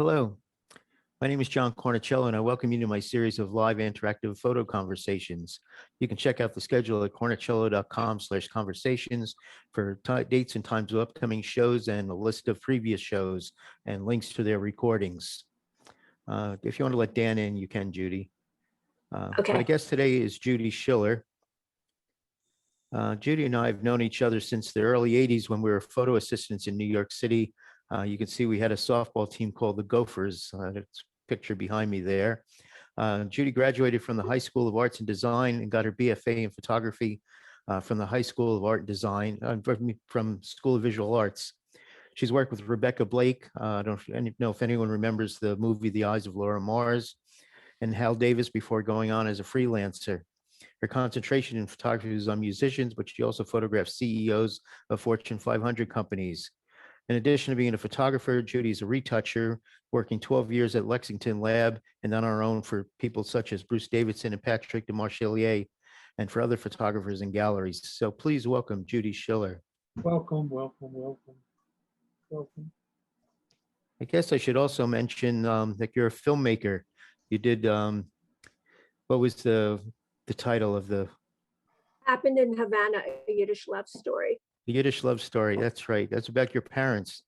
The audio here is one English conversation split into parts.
Hello, my name is John Cornicello, and I welcome you to my series of live interactive photo conversations. You can check out the schedule at cornicello.com/conversations for dates and times of upcoming shows and a list of previous shows and links to their recordings. If you want to let Dan in, you can, Judy. Okay. My guest today is Judy Schiller. Judy and I have known each other since the early 80s when we were photo assistants in New York City. You can see we had a softball team called the Gophers. That's picture behind me there. Judy graduated from the High School of Arts and Design and got her BFA in photography from the High School of Art and Design, from School of Visual Arts. She's worked with Rebecca Blake. I don't know if anyone remembers the movie The Eyes of Laura Mars, and Hal Davis before going on as a freelancer. Her concentration in photography is on musicians, but she also photographs CEOs of Fortune 500 companies. In addition to being a photographer, Judy is a retoucher, working 12 years at Lexington Lab and on our own for people such as Bruce Davidson and Patrick de Marchelier, and for other photographers and galleries. So please welcome Judy Schiller. Welcome, welcome, welcome, welcome. I guess I should also mention that you're a filmmaker. You did, what was the title of the? Happened in Havana, a Yiddish love story. The Yiddish Love Story, that's right. That's about your parents.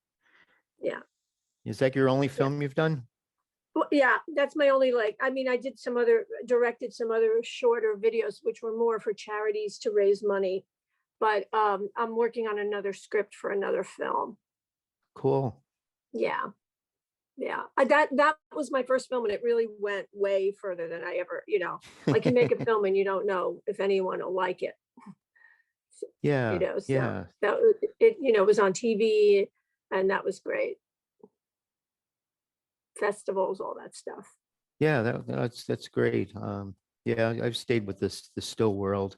Yeah. Is that your only film you've done? Well, yeah, that's my only, I did directed some other shorter videos, which were more for charities to raise money. But I'm working on another script for another film. Cool. Yeah. Yeah. That was my first film, and it really went way further than I ever, like you make a film and you don't know if anyone will like it. Yeah. So yeah. that it was on TV, and that was great. Festivals, all that stuff. Yeah, that's great. Yeah, I've stayed with the still world.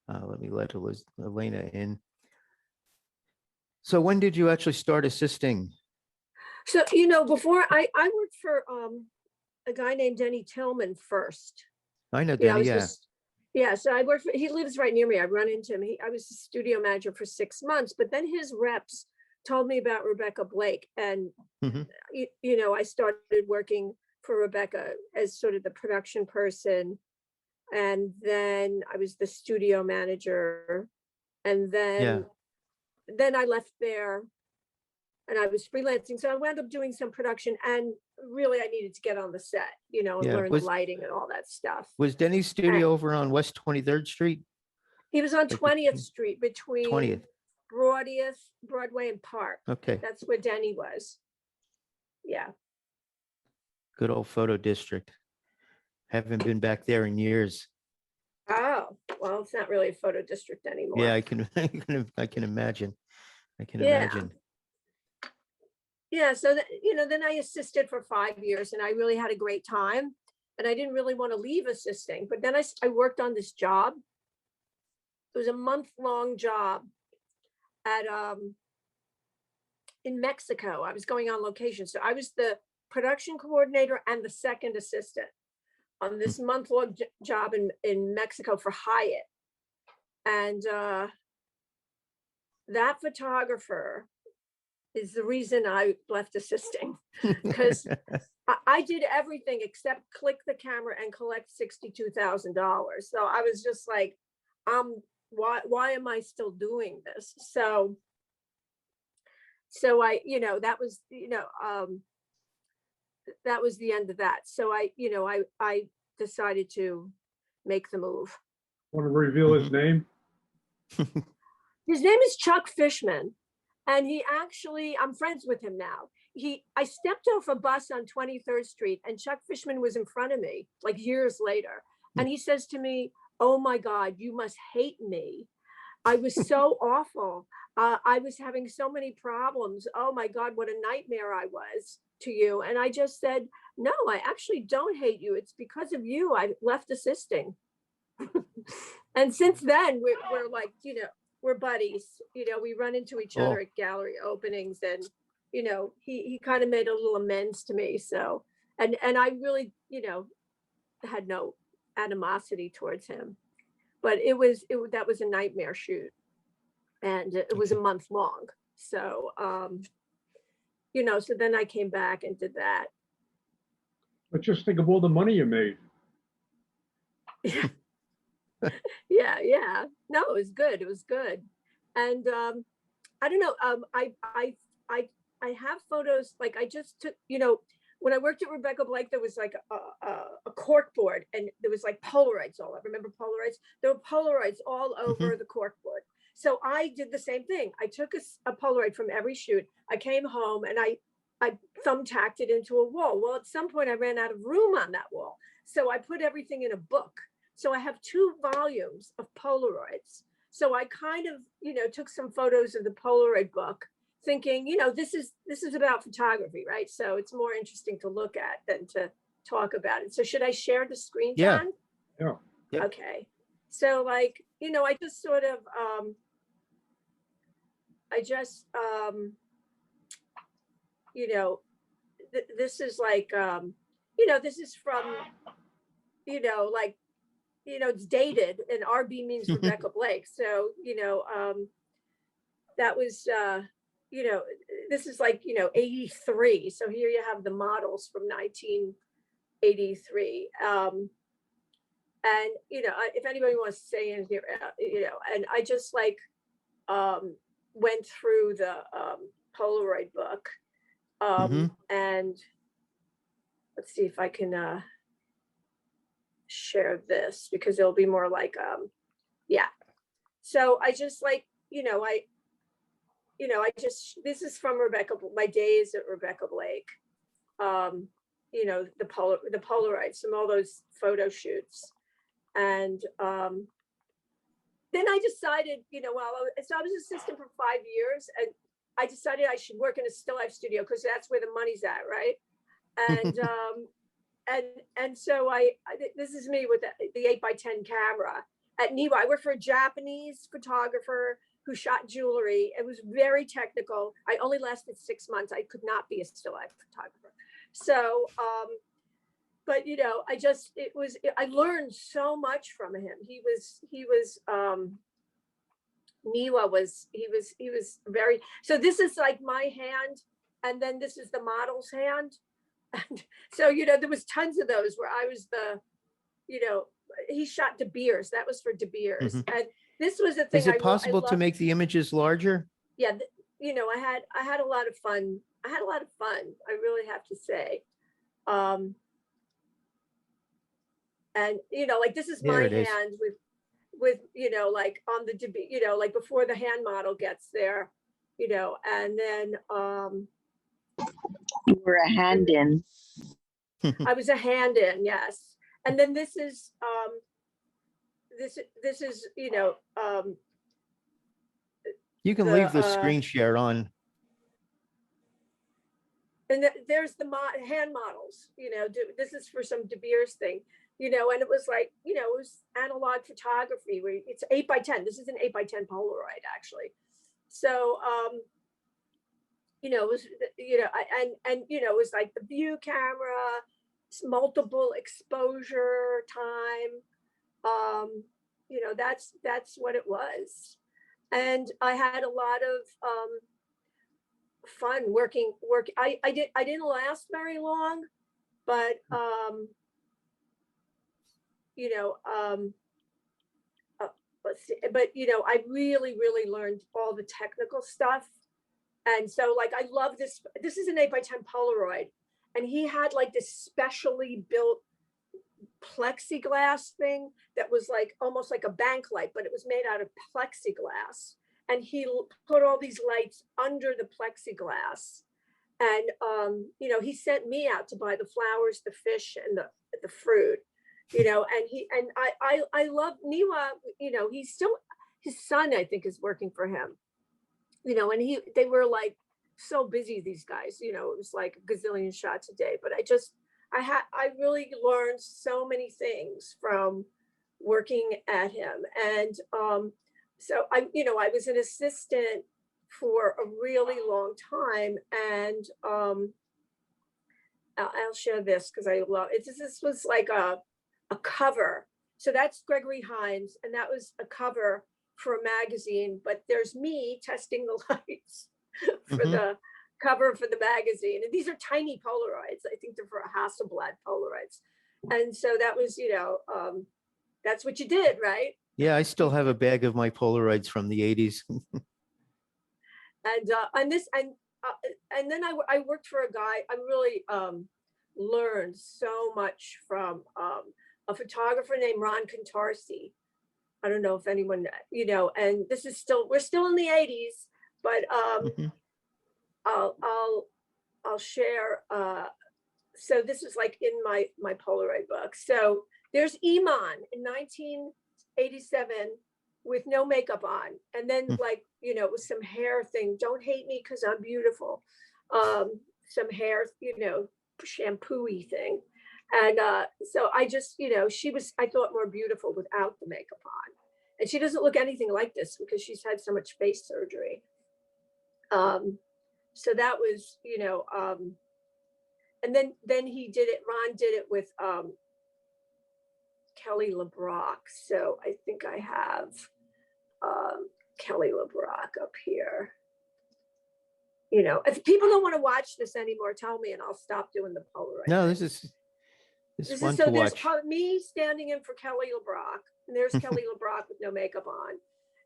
Let me let Elena in. So when did you actually start assisting? So, before I worked for a guy named Denny Tillman first. I know Denny, yeah. So I worked he lives right near me. I run into him. I was the studio manager for 6 months, but then his reps told me about Rebecca Blake. And, I started working for Rebecca as sort of the production person. And then I was the studio manager. And then I left there and I was freelancing. So I wound up doing some production, and really I needed to get on the set, and learn the lighting and all that stuff. Was Denny's studio over on West 23rd Street? He was on 20th Street between 20th. Broadway and Park. Okay. That's where Denny was. Yeah. Good old photo district. Haven't been back there in years. Oh, well, it's not really a photo district anymore. Yeah, I can imagine. I can imagine. Yeah, so then I assisted for 5 years, and I really had a great time, and I didn't really want to leave assisting. But then I worked on this job. It was a month-long job at in Mexico. I was going on location, so I was the production coordinator and the second assistant on this month-long job in Mexico for Hyatt. And that photographer is the reason I left assisting, because I did everything except click the camera and collect $62,000. So I was just like, why am I still doing this? So I, that was, that was the end of that. So I decided to make the move. Want to reveal his name? His name is Chuck Fishman. And I'm friends with him now. I stepped off a bus on 23rd Street, and Chuck Fishman was in front of me, like years later. And he says to me, "Oh my God, you must hate me. I was so awful. I was having so many problems. Oh my God, what a nightmare I was to you." And I just said, "No, I actually don't hate you. It's because of you I left assisting." And since then, we're like, we're buddies. We run into each other at gallery openings, and he kind of made a little amends to me. So and I really had no animosity towards him, but that was a nightmare shoot, and it was a month long. So so then I came back and did that, But just think of all the money you made. Yeah. No, it was good. It was good. And I don't know. I have photos. Like I just took, when I worked at Rebecca Blake, there was like a cork board, and there was like Polaroids all over. Remember Polaroids? There were Polaroids all over the cork board. So I did the same thing. I took a Polaroid from every shoot. I came home and I thumbtacked it into a wall. Well, at some point I ran out of room on that wall. So I put everything in a book. So I have 2 volumes of Polaroids. So I kind of, took some photos of the Polaroid book, thinking, this is about photography, right? So it's more interesting to look at than to talk about it. So should I share the screen, Yeah. John? Yeah. Yep. Okay. So like, I just sort of, this is like, this is from, like, it's dated, and RB means Rebecca Blake. So, that was, this is like, 83. So here you have the models from 1983. And, if anybody wants to say anything, and I just like, went through the Polaroid book. And let's see if I can share this, because it'll be more like, yeah. So I just like, this is from my days at Rebecca Blake. The Polaroids from all those photo shoots. And then I decided, so I was assistant for 5 years, and I decided I should work in a still life studio, because that's where the money's at, right? And and so this is me with the 8x10 camera at NIWA. I worked for a Japanese photographer who shot jewelry. It was very technical. I only lasted 6 months. I could not be a still life photographer. So, but I learned so much from him. NIWA was very, so this is like my hand, and then this is the model's hand. And so, there was tons of those where I was he shot De Beers. That was for De Beers. And this was the thing. Is it possible to make the images larger? Yeah. I had a lot of fun. I really have to say. And, like this is my hand with, like on the, like before the hand model gets there, and then, you were a hand in. I was a hand in, yes. And then this is, this is, You can leave the screen share on. And there's the hand models, this is for some De Beers thing, and it was like, it was analog photography where it's 8x10. This is an 8x10 Polaroid, actually. So, it was, it was like the view camera, multiple exposure time. That's what it was. And I had a lot of fun working. I didn't last very long, but let's see. But I really learned all the technical stuff. And so like I love this. This is an 8x10 Polaroid, and he had like this specially built plexiglass thing that was like almost like a bank light, but it was made out of plexiglass. And he put all these lights under the plexiglass. And he sent me out to buy the flowers, the fish, and the fruit. And I love NIWA. He's still, his son, I think, is working for him. And they were like so busy, these guys. It was like a gazillion shots a day. But I really learned so many things from working at him. And so I was an assistant for a really long time. And I'll share this because I love it. This was like a cover. So that's Gregory Hines, and that was a cover for a magazine. But there's me testing the lights for the cover for the magazine. And these are tiny Polaroids. I think they're for Hasselblad Polaroids. And so that was, that's what you did, right? Yeah, I still have a bag of my Polaroids from the 80s. And then I worked for a guy. I really learned so much from a photographer named Ron Contarsi. I don't know if anyone, and this is we're still in the 80s, but Mhm. I'll share. So this is like in my Polaroid book. So there's Iman in 1987 with no makeup on, and then Mm. with some hair thing. Don't hate me because I'm beautiful. Some hair, shampoo-y thing. And so I just, she was, I thought, more beautiful without the makeup on. And she doesn't look anything like this because she's had so much face surgery. So that was, and then Ron did it with Kelly LeBrock. So I think I have Kelly LeBrock up here. If people don't want to watch this anymore, tell me and I'll stop doing the Polaroid. No, thing. this is This fun is so to there's watch. me standing in for Kelly LeBrock, and there's Kelly LeBrock with no makeup on,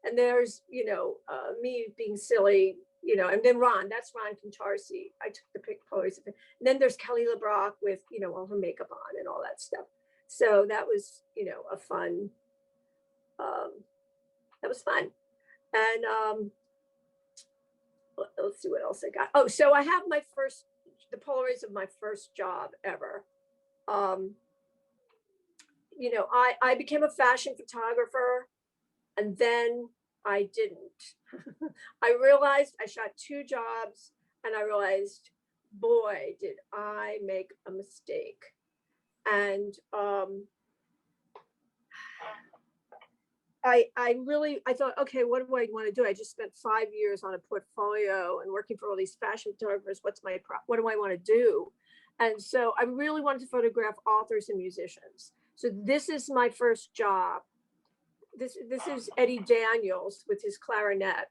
and there's me being silly, and then that's Ron Contarsi. I took the pictures of it. And then there's Kelly LeBrock with all her makeup on and all that stuff. So that was a fun. That was fun, and let's see what else I got. Oh, so I have the Polaroids of my first job ever. I became a fashion photographer, and then I didn't. I realized I shot 2 jobs, and I realized, boy, did I make a mistake. And I thought, okay, what do I want to do? I just spent 5 years on a portfolio and working for all these fashion photographers. What do I want to do? And so I really wanted to photograph authors and musicians. So this is my first job. This is Eddie Daniels with his clarinet.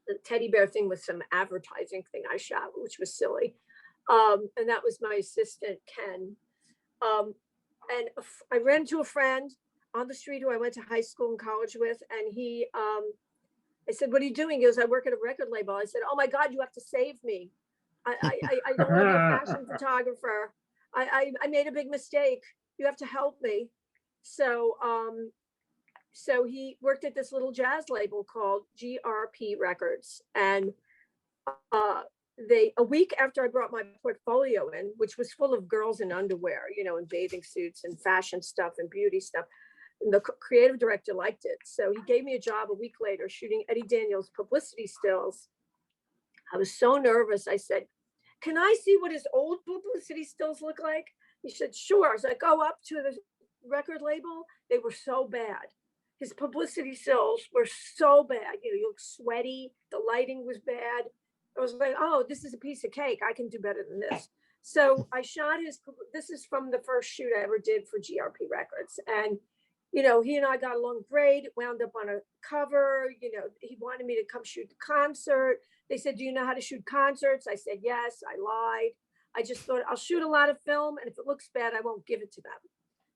The teddy bear thing was some advertising thing I shot, which was silly. And that was my assistant, Ken. And I ran into a friend on the street who I went to high school and college with. And I said, what are you doing? He goes, I work at a record label. I said, oh my God, you have to save me. I don't want to be a fashion photographer. I made a big mistake. You have to help me. So he worked at this little jazz label called GRP Records. And a week after I brought my portfolio in, which was full of girls in underwear, in bathing suits and fashion stuff and beauty stuff, and the creative director liked it. So he gave me a job a week later shooting Eddie Daniels publicity stills. I was so nervous. I said, can I see what his old publicity stills look like? He said, sure. I was like, go up to the record label. They were so bad. His publicity stills were so bad. You look sweaty. The lighting was bad. I was like, oh, this is a piece of cake. I can do better than this. So I shot this is from the first shoot I ever did for GRP Records. And, he and I got along great. It wound up on a cover. He wanted me to come shoot the concert. They said, do you know how to shoot concerts? I said, yes. I lied. I just thought I'll shoot a lot of film. And if it looks bad, I won't give it to them.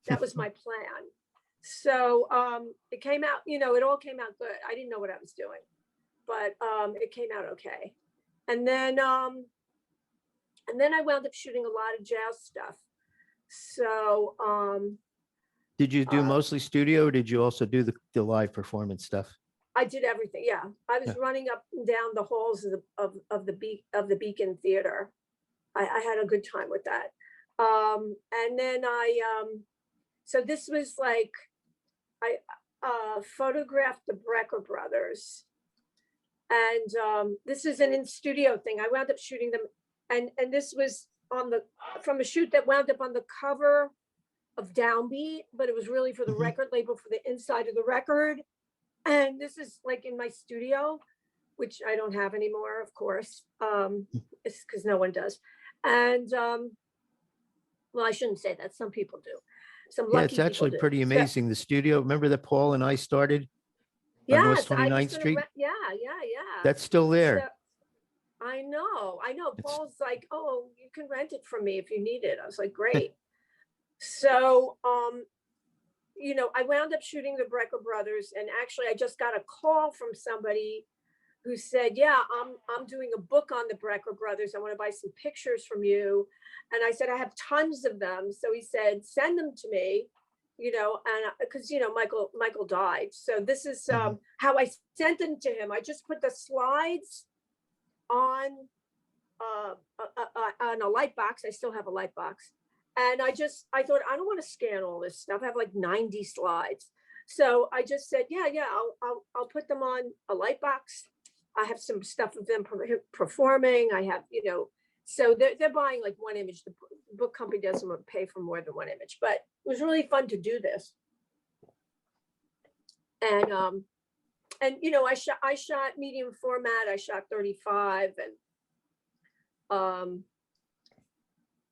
That was my plan. So it came out, it all came out good. I didn't know what I was doing, but it came out okay. And then I wound up shooting a lot of jazz stuff. So Did you do mostly studio, or did you also do the live performance stuff? I did everything. Yeah, I was Yeah. running up and down the halls of the Beacon Theater. I had a good time with that. And then so this was like I photographed the Brecker brothers. And this is an in-studio thing. I wound up shooting them, and this was from a shoot that wound up on the cover of Downbeat, but it was really for the record label, for the inside of the record. And this is like in my studio, which I don't have anymore, of course. It's because no one does. And well, I shouldn't say that. Some people do. Some lucky it's actually people do. pretty amazing. The studio, remember that Paul and I started on North Yes, I 29th used to Street? yeah. That's still there. I know. Paul's like, oh, you can rent it from me if you need it. I was like, great. So, I wound up shooting the Brecker brothers, and actually I just got a call from somebody who said, yeah, I'm doing a book on the Brecker brothers. I want to buy some pictures from you. And I said, I have tons of them. So he said, send them to me, and because, Michael died. So this is how I sent them to him. I just put the slides on a light box. I still have a light box. And I thought, I don't want to scan all this stuff. I have like 90 slides. So I just said, yeah, I'll put them on a light box. I have some stuff of them performing. I have, so they're buying like one image. The book company doesn't want to pay for more than one image, but it was really fun to do this. And I shot medium format. I shot 35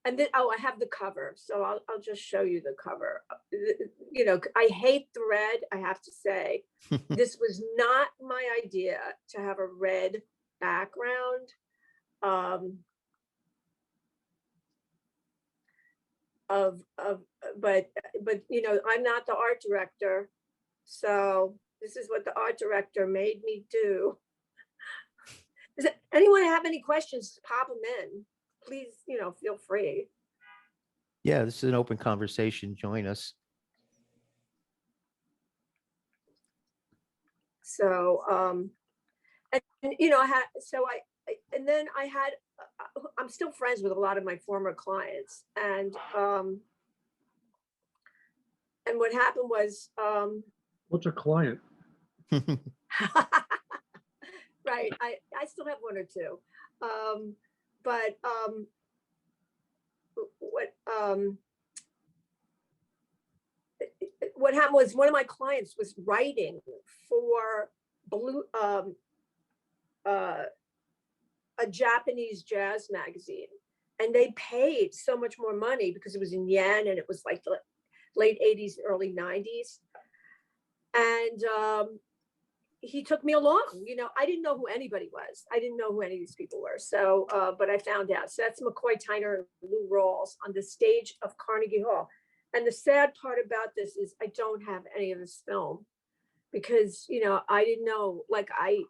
and then, I have the cover. So I'll just show you the cover. I hate the red, I have to say. This was not my idea to have a red background. But I'm not the art director. So this is what the art director made me do. Does anyone have any questions? Pop them in. Please, feel free. Yeah, this is an open conversation. Join us. So, I'm still friends with a lot of my former clients, and what happened was, What's a client? right, I still have one or two, what happened was one of my clients was writing for a Japanese jazz magazine, and they paid so much more money because it was in yen and it was like the late 80s, early 90s. And he took me along. I didn't know who anybody was. I didn't know who any of these people were. So, but I found out. So that's McCoy Tyner and Lou Rawls on the stage of Carnegie Hall. And the sad part about this is I don't have any of this film because, I didn't know, like I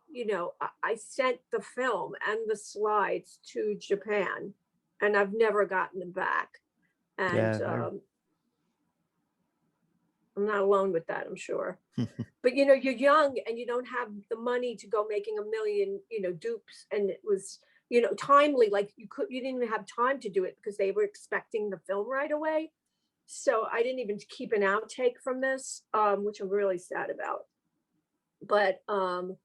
sent the film and the slides to Japan and I've never gotten them back. And Yeah, I'm not alone with that, I'm sure. But you're young and you don't have the money to go making a million, dupes. And it was, timely, like you didn't even have time to do it because they were expecting the film right away. So I didn't even keep an outtake from this, which I'm really sad about. But that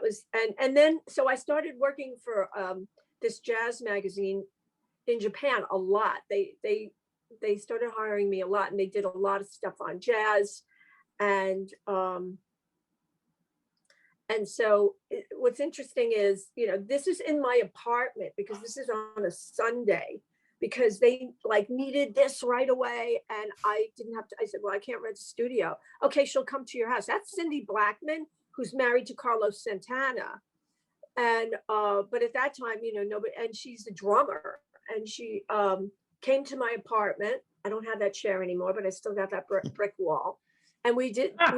was, and then so I started working for this jazz magazine in Japan a lot. They started hiring me a lot, and they did a lot of stuff on jazz, and so what's interesting is, this is in my apartment because this is on a Sunday because they like needed this right away. And I didn't have to, I said, well, I can't rent a studio. Okay, she'll come to your house. That's Cindy Blackman, who's married to Carlos Santana. And, but at that time, nobody, and she's a drummer, and she came to my apartment. I don't have that chair anymore, but I still got that brick wall. And we did, I'm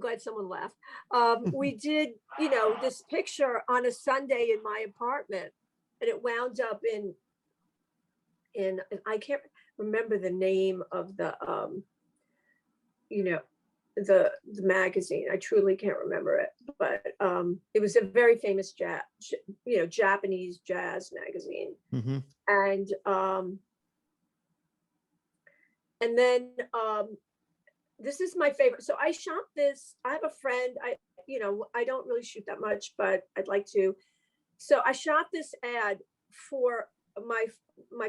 glad someone laughed. We did, this picture on a Sunday in my apartment, and it wound up in I can't remember the name of the, the magazine. I truly can't remember it, but it was a very famous Japanese jazz magazine. Mm-hmm. And then this is my favorite. So I shot this. I have a friend. I don't really shoot that much, but I'd like to. So I shot this ad for my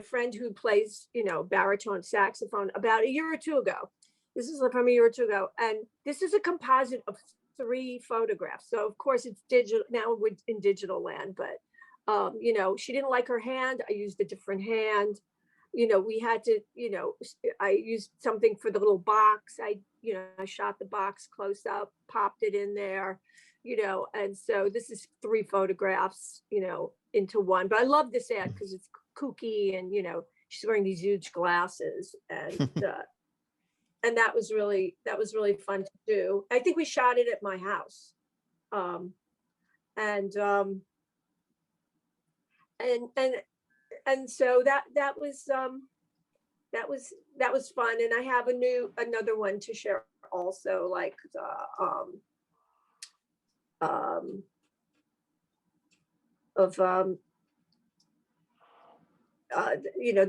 friend who plays, baritone saxophone about a year or two ago. This is from a year or two ago. And this is a composite of 3 photographs. So of course it's digital now, we're in digital land, but she didn't like her hand. I used a different hand. we had to, I used something for the little box. I shot the box close up, popped it in there, and so this is 3 photographs, into one. But I love this ad because it's kooky and, she's wearing these huge glasses and that was really fun to do. I think we shot it at my house. And so that was fun. And I have another one to share also, like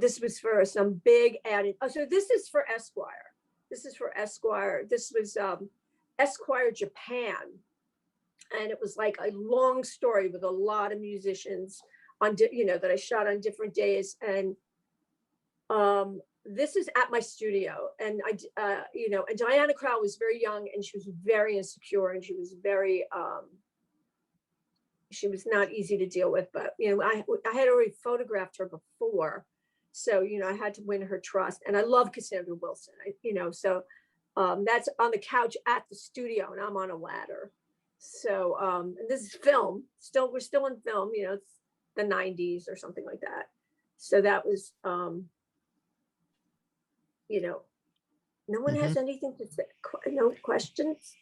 this was for some big ad. Oh, so this is for Esquire. This was Esquire Japan. And it was like a long story with a lot of musicians on, that I shot on different days. And this is at my studio. And and Diana Krall was very young and she was very insecure and she was very, she was not easy to deal with, but, I had already photographed her before. So, I had to win her trust. And I love Cassandra Wilson, so that's on the couch at the studio and I'm on a ladder. So, and this is film, we're still in film, it's the 90s or something like that. So that was, no one has anything to say, no questions?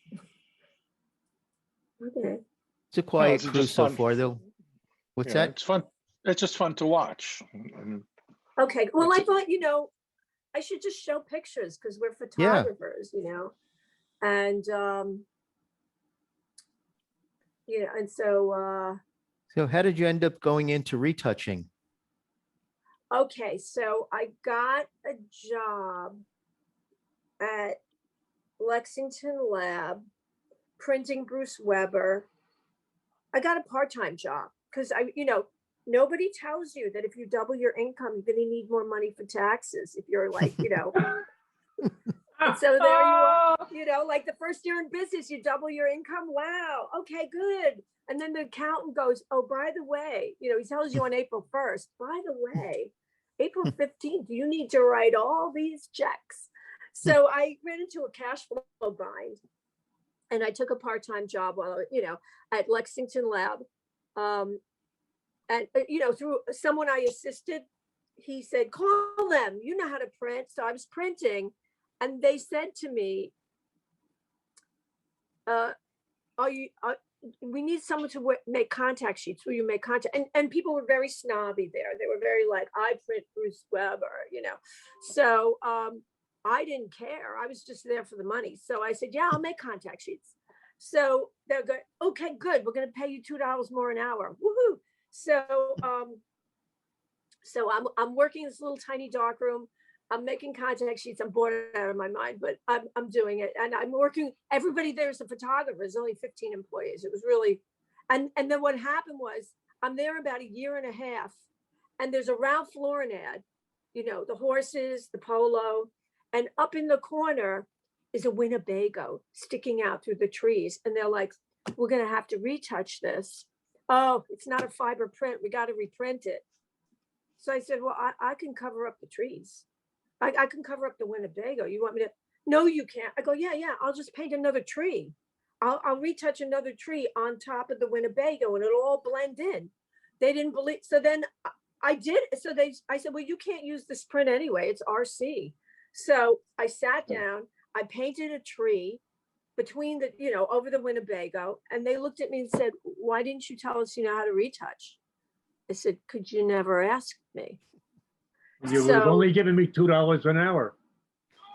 Okay. It's a quiet it's crew just so fun. far, though. What's that? It's fun. It's just fun to watch. Okay, well, I thought, I should just show pictures because we're photographers, and, and so. So how did you end up going into retouching? Okay, so I got a job at Lexington Lab, printing Bruce Weber. I got a part-time job because nobody tells you that if you double your income, you're going to need more money for taxes. If you're like, and so there you are, like the first year in business, you double your income. Wow. Okay, good. And then the accountant goes, oh, by the way, he tells you on April 1st, by the way, April 15th, you need to write all these checks. So I ran into a cash flow bind and I took a part-time job while, at Lexington Lab. And, through someone I assisted, he said, call them, you know how to print. So I was printing and they said to me, we need someone to make contact sheets. Will you make contact? And people were very snobby there. They were very like, I print Bruce Weber, So I didn't care. I was just there for the money. So I said, yeah, I'll make contact sheets. So they're good. Okay, good. We're going to pay you $2 more an hour. Woohoo. So, so I'm working in this little tiny dark room. I'm making contact sheets. I'm bored out of my mind, but I'm doing it. And I'm working, everybody there is a photographer. There's only 15 employees. It was really, and then what happened was I'm there about a year and a half and there's a Ralph Lauren ad, the horses, the polo, and up in the corner is a Winnebago sticking out through the trees. And they're like, we're going to have to retouch this. Oh, it's not a fiber print. We got to reprint it. So I said, well, I can cover up the trees. I can cover up the Winnebago. You want me to? No, you can't. I go, yeah. I'll just paint another tree. I'll retouch another tree on top of the Winnebago and it'll all blend in. They didn't believe. So then I did. So I said, well, you can't use this print anyway. It's RC. So I sat down, I painted a tree between the, over the Winnebago. And they looked at me and said, why didn't you tell us, how to retouch? I said, could you never ask me? You were only giving me $2 an hour.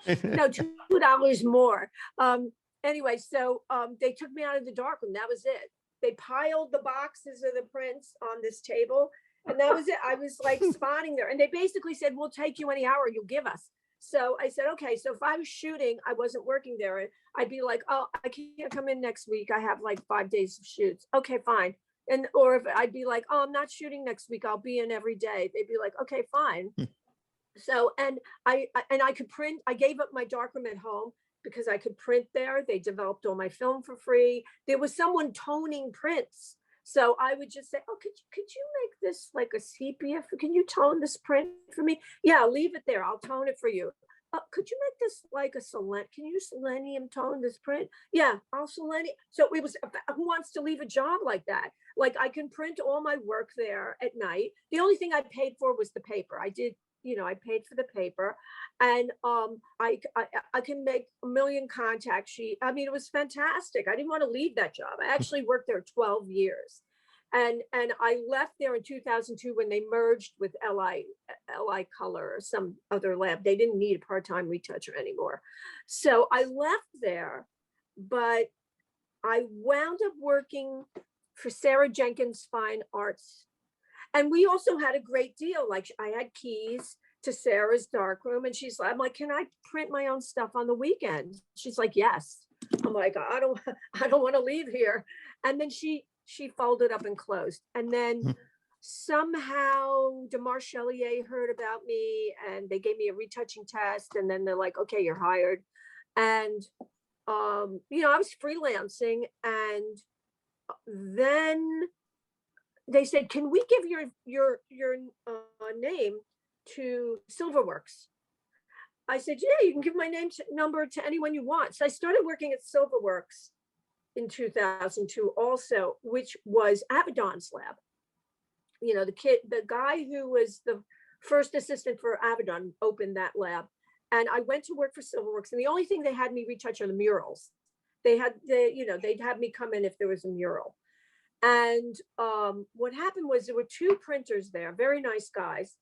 No, $2 more. Anyway, so they took me out of the darkroom. That was it. They piled the boxes of the prints on this table. And that was it. I was like spotting there. And they basically said, we'll take you any hour you'll give us. So I said, okay. So if I was shooting, I wasn't working there. I'd be like, oh, I can't come in next week. I have like 5 days of shoots. Okay, fine. And, or if I'd be like, oh, I'm not shooting next week. I'll be in every day. They'd be like, okay, fine. So, and I could print, I gave up my darkroom at home because I could print there. They developed all my film for free. There was someone toning prints. So I would just say, oh, could you make this like a sepia? Can you tone this print for me? Yeah, leave it there. I'll tone it for you. Could you make this like a can you selenium tone this print? Yeah, I'll selenium. So it was, who wants to leave a job like that? Like I can print all my work there at night. The only thing I paid for was the paper. I did, I paid for the paper, and I can make a million contact sheet. I mean, it was fantastic. I didn't want to leave that job. I actually worked there 12 years. And I left there in 2002 when they merged with LI Color or some other lab. They didn't need a part-time retoucher anymore. So I left there, but I wound up working for Sarah Jenkins Fine Arts. And we also had a great deal. Like I had keys to Sarah's darkroom, and I'm like, can I print my own stuff on the weekend? She's like, yes. I'm like, I don't want to leave here. And then she folded up and closed. And then somehow DeMarchelier heard about me, and they gave me a retouching test. And then they're like, okay, you're hired. And, I was freelancing. And then they said, can we give your name to Silverworks? I said, yeah, you can give my number to anyone you want. So I started working at Silverworks in 2002 also, which was Avedon's lab. The guy who was the first assistant for Avedon opened that lab. And I went to work for Silverworks, and the only thing they had me retouch are the murals. They'd have me come in if there was a mural. And what happened was there were two printers there, very nice guys.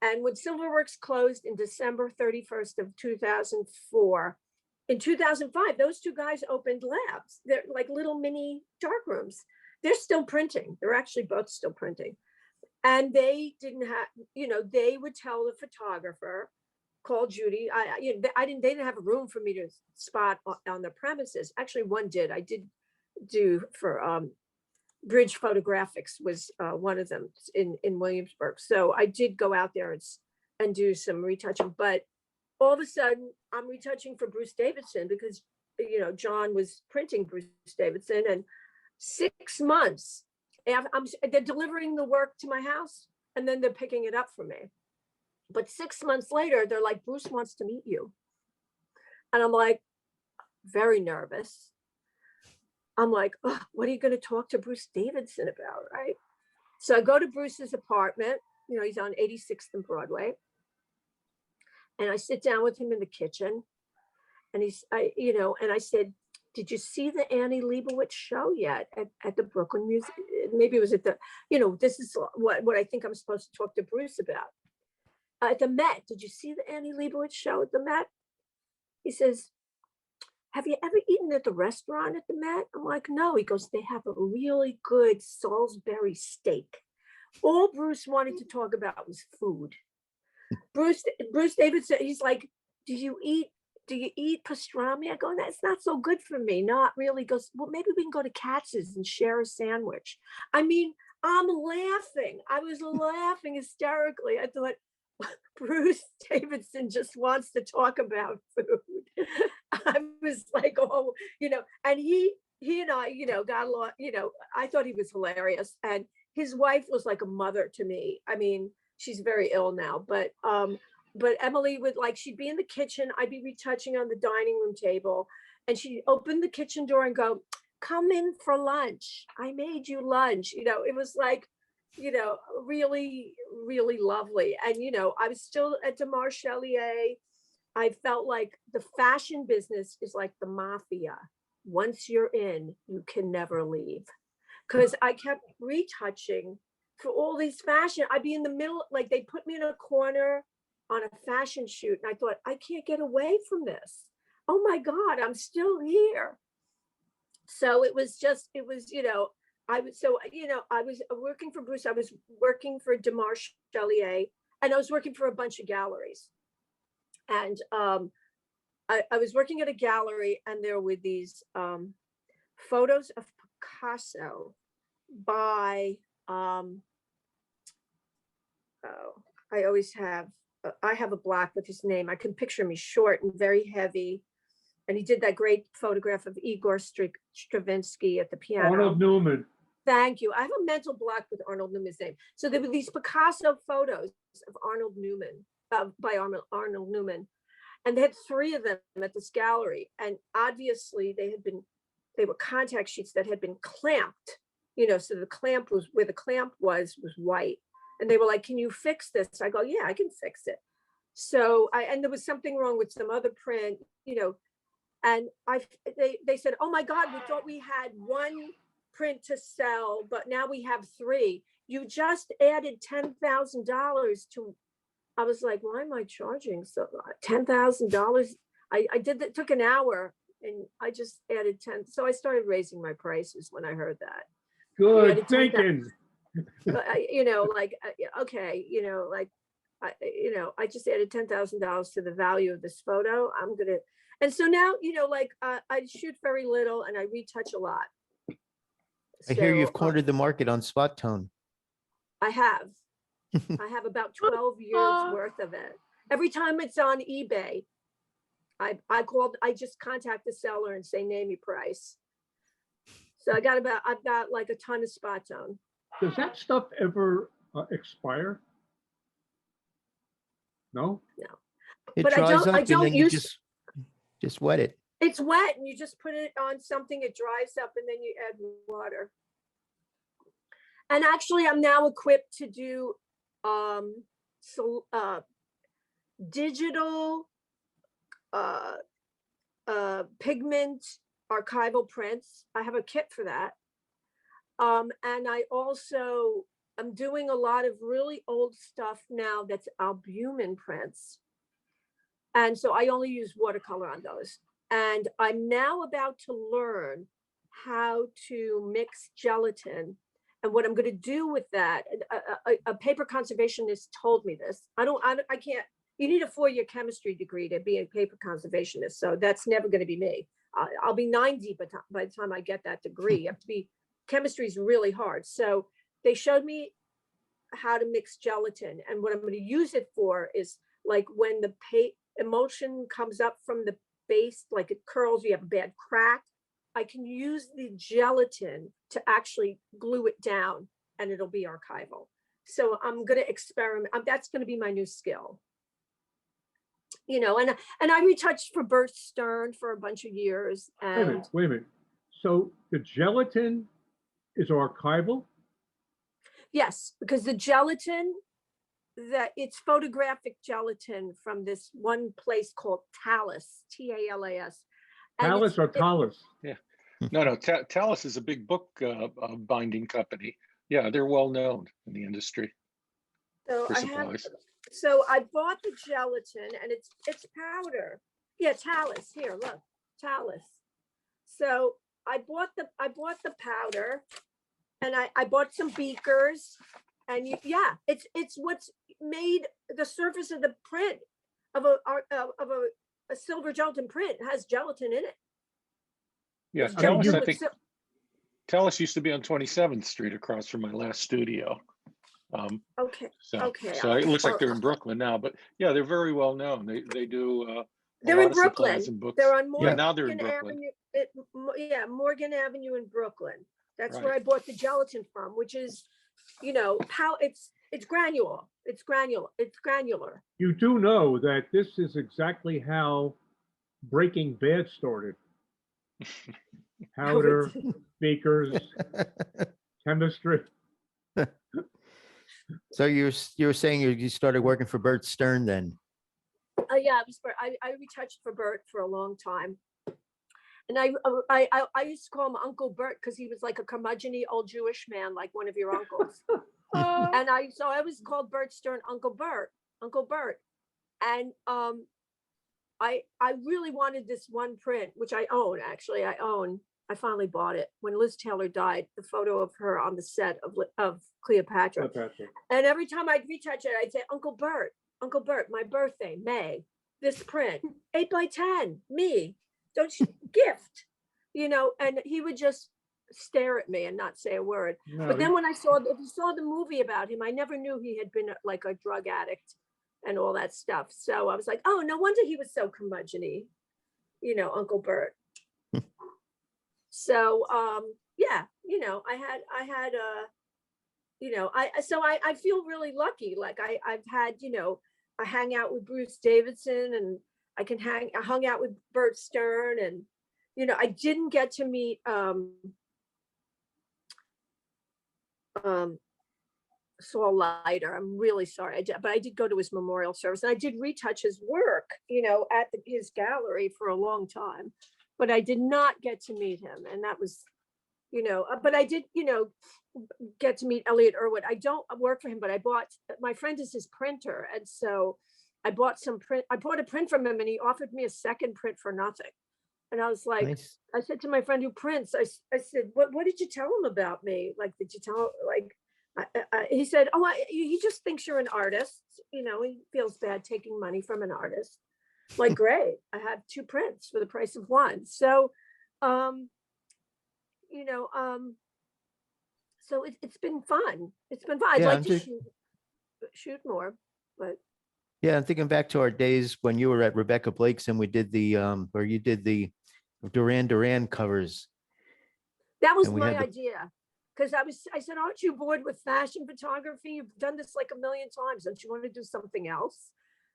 And when Silverworks closed in December 31st of 2004, in 2005, those two guys opened labs. They're like little mini dark rooms. They're still printing. They're actually both still printing. And they didn't have, they would tell the photographer, call Judy. They didn't have a room for me to spot on the premises. Actually, one did. I did do for Bridge Photographics was one of them in Williamsburg. So I did go out there and do some retouching, but all of a sudden I'm retouching for Bruce Davidson because, John was printing Bruce Davidson, and 6 months they're delivering the work to my house, and then they're picking it up for me. But 6 months later, they're like, Bruce wants to meet you. And I'm like, very nervous. I'm like, oh, what are you going to talk to Bruce Davidson about, right? So I go to Bruce's apartment. He's on 86th and Broadway. And I sit down with him in the kitchen. And I said, did you see the Annie Leibovitz show yet at the Brooklyn Museum? Maybe it was at the, this is what I think I'm supposed to talk to Bruce about. At the Met, did you see the Annie Leibovitz show at the Met? He says, have you ever eaten at the restaurant at the Met? I'm like, no. He goes, they have a really good Salisbury steak. All Bruce wanted to talk about was food. Bruce Davidson, he's like, do you eat pastrami? I go, that's not so good for me. Not really. He goes, well, maybe we can go to Katz's and share a sandwich. I mean, I'm laughing. I was laughing hysterically. I thought, Bruce Davidson just wants to talk about food. I was like, oh, and he and I, got along, I thought he was hilarious. And his wife was like a mother to me. I mean, she's very ill now, but Emily would she'd be in the kitchen. I'd be retouching on the dining room table, and she'd open the kitchen door and go, come in for lunch. I made you lunch. It was like, really, really lovely. And, I was still at DeMarchelier. I felt like the fashion business is like the mafia. Once you're in, you can never leave. Because I kept retouching for all these fashion. I'd be in the middle, they put me in a corner on a fashion shoot. And I thought, I can't get away from this. Oh my God, I'm still here. So I was working for Bruce. I was working for DeMarchelier, and I was working for a bunch of galleries. And I was working at a gallery, and there were these photos of Picasso by, I have a black with his name. I can picture him. He's short and very heavy. And he did that great photograph of Igor Stravinsky at the piano. Arnold Newman. Thank you. I have a mental block with Arnold Newman's name. So there were these Picasso photos of Arnold Newman, by Arnold Newman. And they had 3 of them at this gallery. And obviously they were contact sheets that had been clamped, so the clamp was where the clamp was white. And they were like, can you fix this? I go, yeah, I can fix it. So and there was something wrong with some other print, and they said, oh my God, we thought we had 1 print to sell, but now we have 3. You just added $10,000 to, I was like, why am I charging so $10,000? I did that, took an hour, and I just added 10. So I started raising my prices when I heard that. Good thinking. Okay, I just added $10,000 to the value of this photo. And so now, I shoot very little and I retouch a lot. I hear you've So, cornered the market on spot tone. I have. I have about 12 years worth of it. Every time it's on eBay, I just contact the seller and say, name your price. So I've got like a ton of spot tone. Does that stuff ever expire? No? It But I dries don't- up and then you just wet it. It's wet and you just put it on something, it dries up, and then you add water. And actually I'm now equipped to do digital pigment archival prints. I have a kit for that. And I also am doing a lot of really old stuff now that's albumin prints. And so I only use watercolor on those. And I'm now about to learn how to mix gelatin. And what I'm going to do with that, a paper conservationist told me this. I can't, you need a 4-year chemistry degree to be a paper conservationist. So that's never going to be me. I'll be 90 by the time I get that degree. You have to be, chemistry is really hard. So they showed me how to mix gelatin. And what I'm going to use it for is like when the emulsion comes up from the base, like it curls, you have a bad crack, I can use the gelatin to actually glue it down and it'll be archival. So I'm going to experiment. That's going to be my new skill. And I retouched for Bert Stern for a bunch of years. And Wait a minute. So the gelatin is archival? yes, because the gelatin, it's photographic gelatin from this one place called Talus, T-A-L-A-S. Talus or Talus? Yeah. No, Talus is a big book binding company. Yeah, they're well known in the industry for supplies. So I bought the gelatin and it's powder. Yeah, Talus. Here, look, Talus. So I bought the powder, and I bought some beakers, and it's what's made the surface of the print of a silver gelatin print has gelatin in it. Yeah, Talus, I think Talus used to be on 27th Street across from my last studio. Okay. So it looks like they're in Brooklyn now, but yeah, they're very well known. They do. They're in Brooklyn. They're on Morgan now they're in Brooklyn. Avenue. Morgan Avenue in Brooklyn. That's Right. where I bought the gelatin from, which is, it's granular. It's granular. You do know that this is exactly how Breaking Bad started. Powder, beakers, chemistry. So you were saying you started working for Bert Stern then? Yeah, I retouched for Bert for a long time. And I used to call him Uncle Bert because he was like a curmudgeon-y old Jewish man, like one of your uncles. And I was called Bert Stern, Uncle Bert. And I really wanted this one print, which I own, actually. I finally bought it when Liz Taylor died, the photo of her on the set of Cleopatra. And every time I'd retouch it, I'd say, Uncle Bert, my birthday, May, this print, 8x10, me, don't you gift, and he would just stare at me and not say a word. No, But then when if you saw the movie about him, I never knew he had been like a drug addict and all that stuff. So I was like, oh, no wonder he was so curmudgeon-y, Uncle Bert. So, yeah, I had I feel really lucky. Like I've had, I hang out with Bruce Davidson, and I hung out with Bert Stern, and I didn't get to meet Saul Leiter. I'm really sorry. But I did go to his memorial service, and I did retouch his work, at his gallery for a long time. But I did not get to meet him, and that was, but I did, get to meet Elliot Irwood. I don't work for him, but my friend is his printer, and so I bought a print from him, and he offered me a second print for nothing. And I was like, Nice. I said to my friend who prints, I said, what did you tell him about me? Like, did you tell, like, he said, oh, he just thinks you're an artist. He feels bad taking money from an artist. Like, great. I have 2 prints for the price of 1. So, so it's been fun. It's been fun. I'd Yeah, like to shoot more, but. Yeah, I'm thinking back to our days when you were at Rebecca Blake's and we did or you did the Duran Duran covers. That was And we my had the- idea. Because I said, aren't you bored with fashion photography? You've done this like a million times. Don't you want to do something else?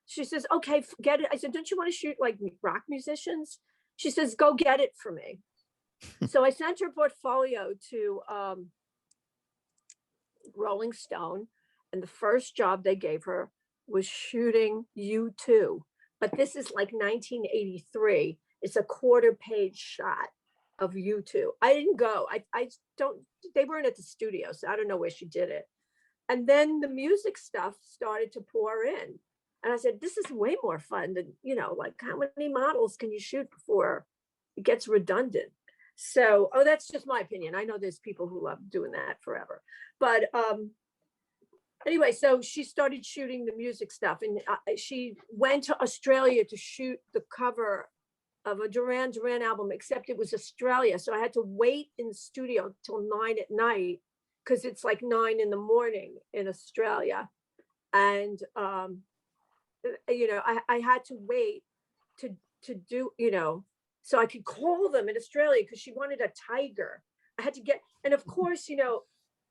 She says, okay, get it. I said, don't you want to shoot like rock musicians? She says, go get it for me. So I sent her portfolio to Rolling Stone, and the first job they gave her was shooting U2. But this is like 1983. It's a quarter-page shot of U2. I didn't go. I don't. They weren't at the studio, so I don't know where she did it. And then the music stuff started to pour in, and I said, "This is way more fun than like how many models can you shoot before it gets redundant?" So, that's just my opinion. I know there's people who love doing that forever, but anyway, so she started shooting the music stuff, and she went to Australia to shoot the cover of a Duran Duran album, except it was Australia. So I had to wait in the studio till 9 at night, because it's like 9 in the morning in Australia. And, I had to wait to do, so I could call them in Australia, because she wanted a tiger. I had to get, and of course,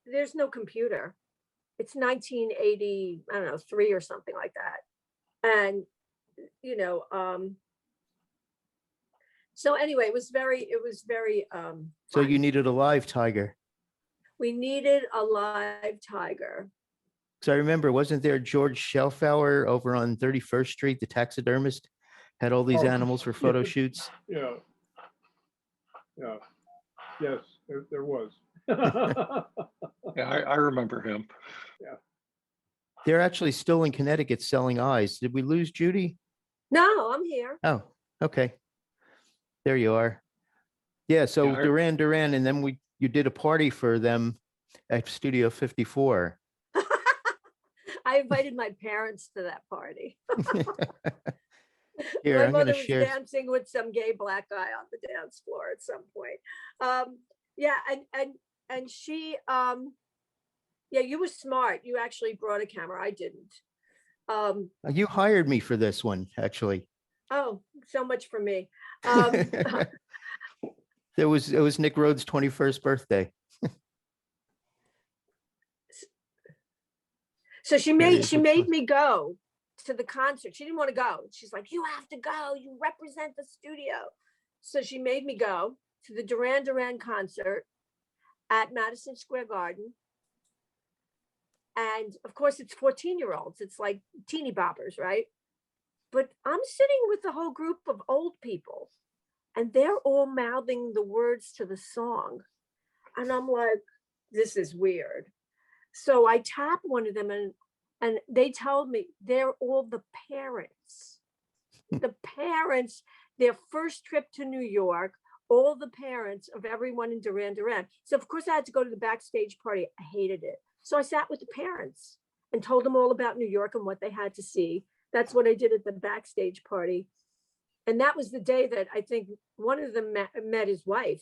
there's no computer. It's 1980, I don't know, 3 or something like that. And, so anyway, it was very So fun. you needed a live tiger. We needed a live tiger. So I remember, wasn't there George Schellfauer over on 31st Street, the taxidermist, had all these Oh, animals for photo yeah. shoots? Yeah. Yes, there was. Yeah, I remember him. They're actually still in Connecticut selling eyes. Did we lose Judy? No, I'm here. Oh, okay. There you are. Yeah, so Yeah, Duran Duran, and then you did a party for them at Studio 54. I invited my parents to that party. Here, My I'm mother gonna was share. dancing with some gay black guy on the dance floor at some point. Yeah, and she, yeah, you were smart. You actually brought a camera. I didn't. You hired me for this one, actually. Oh, so much for me. It was Nick Rhodes' 21st birthday. So she There it is. made me go to the concert. She didn't want to go. She's like, you have to go. You represent the studio. So she made me go to the Duran Duran concert at Madison Square Garden. And of course, it's 14-year-olds. It's like teeny boppers, right? But I'm sitting with the whole group of old people, and they're all mouthing the words to the song. And I'm like, this is weird. So I tap one of them, and they told me they're all the parents. The parents, their first trip to New York, all the parents of everyone in Duran Duran. So of course I had to go to the backstage party. I hated it. So I sat with the parents and told them all about New York and what they had to see. That's what I did at the backstage party. And that was the day that I think one of them met his wife.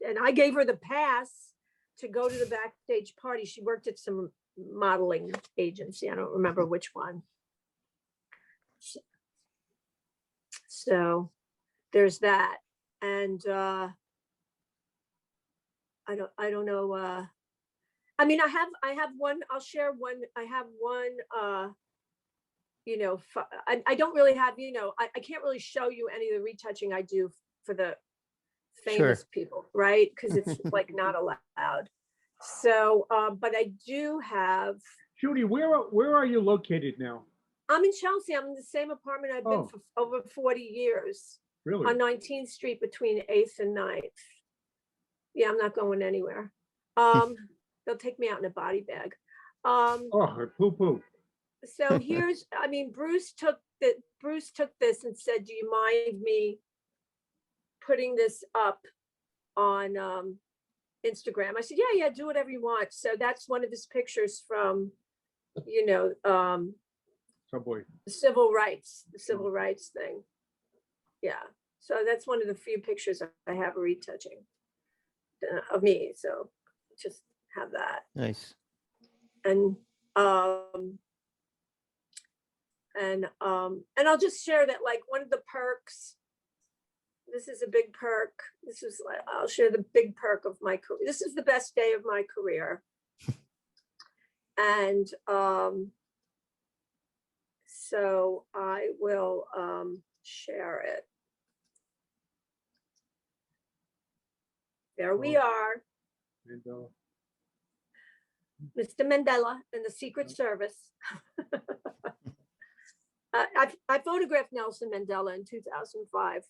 And I gave her the pass to go to the backstage party. She worked at some modeling agency. I don't remember which one. So there's that. And I don't know. I mean, I have one, I'll share one. I have one, you know, I don't really have, you know, I can't really show you any of the retouching I do for the famous people, right? Because it's like not allowed. So, but I do have. Judy, where are you located now? I'm in Chelsea. I'm in the same apartment I've been for over 40 years. Really? On 19th Street between 8th and 9th. Yeah, I'm not going anywhere. They'll take me out in a body bag. Poo-poo. So here's, I mean, Bruce took this and said, do you mind me putting this up on Instagram? I said, yeah, do whatever you want. So that's one of his pictures from, you know, Subway. the civil rights thing. Yeah. So that's one of the few pictures I have retouching of me. So just have that. Nice. And I'll just share that, like, one of the perks, this is a big perk. This is, I'll share the big perk of my career. This is the best day of my career. And so I will share it. There we are. Mr. Mandela and the Secret Service. I photographed Nelson Mandela in 2005.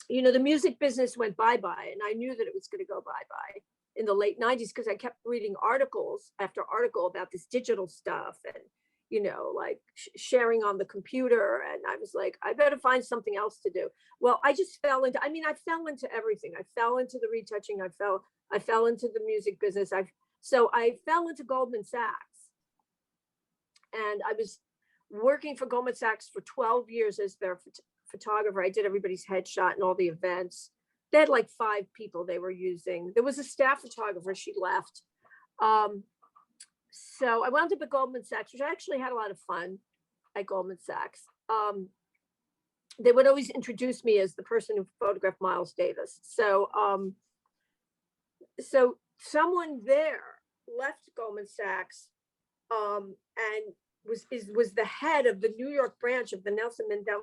You know, the music business went bye-bye, and I knew that it was going to go bye-bye in the late 90s because I kept reading articles after article about this digital stuff and, you know, like sharing on the computer. And I was like, I better find something else to do. Well, I just fell into, I mean, I fell into everything. I fell into the retouching. I fell into the music business. So I fell into Goldman Sachs, and I was working for Goldman Sachs for 12 years as their photographer. I did everybody's headshot and all the events. They had like 5 people they were using. There was a staff photographer, she left. So I wound up at Goldman Sachs, which I actually had a lot of fun at Goldman Sachs. They would always introduce me as the person who photographed Miles Davis. So someone there left Goldman Sachs and was the head of the New York branch of the Nelson Mandela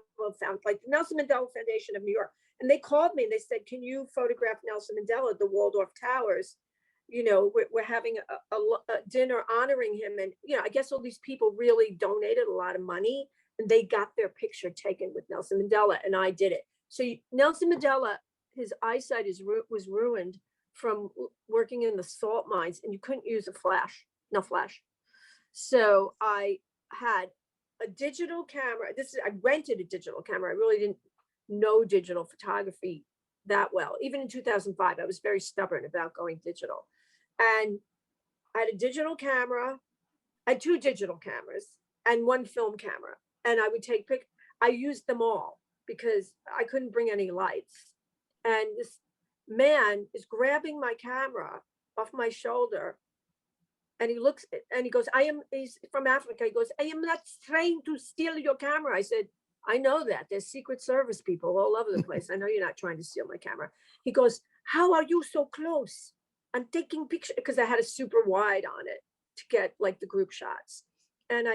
Foundation of New York. And they called me and they said, can you photograph Nelson Mandela at the Waldorf Towers? You know, we're having a dinner honoring him. And, you know, I guess all these people really donated a lot of money, and they got their picture taken with Nelson Mandela, and I did it. So Nelson Mandela, his eyesight was ruined from working in the salt mines, and you couldn't use no flash. So I had a digital camera. I rented a digital camera. I really didn't know digital photography that well. Even in 2005, I was very stubborn about going digital. And I had a digital camera. I had 2 digital cameras and 1 film camera. And I would take I used them all because I couldn't bring any lights. And this man is grabbing my camera off my shoulder. And he looks and he goes, he's from Africa. He goes, I am not trying to steal your camera. I said, I know that. There's Secret Service people all over the place. I know you're not trying to steal my camera. He goes, how are you so close? I'm taking pictures, because I had a super wide on it to get like the group shots. And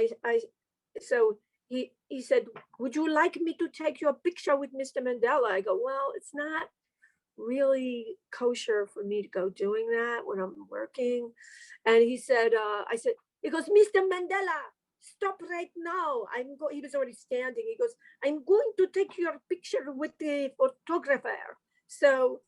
so he said, would you like me to take your picture with Mr. Mandela? I go, well, it's not really kosher for me to go doing that when I'm working. And he said, he goes, Mr. Mandela, stop right now. He was already standing. He goes, I'm going to take your picture with the photographer. So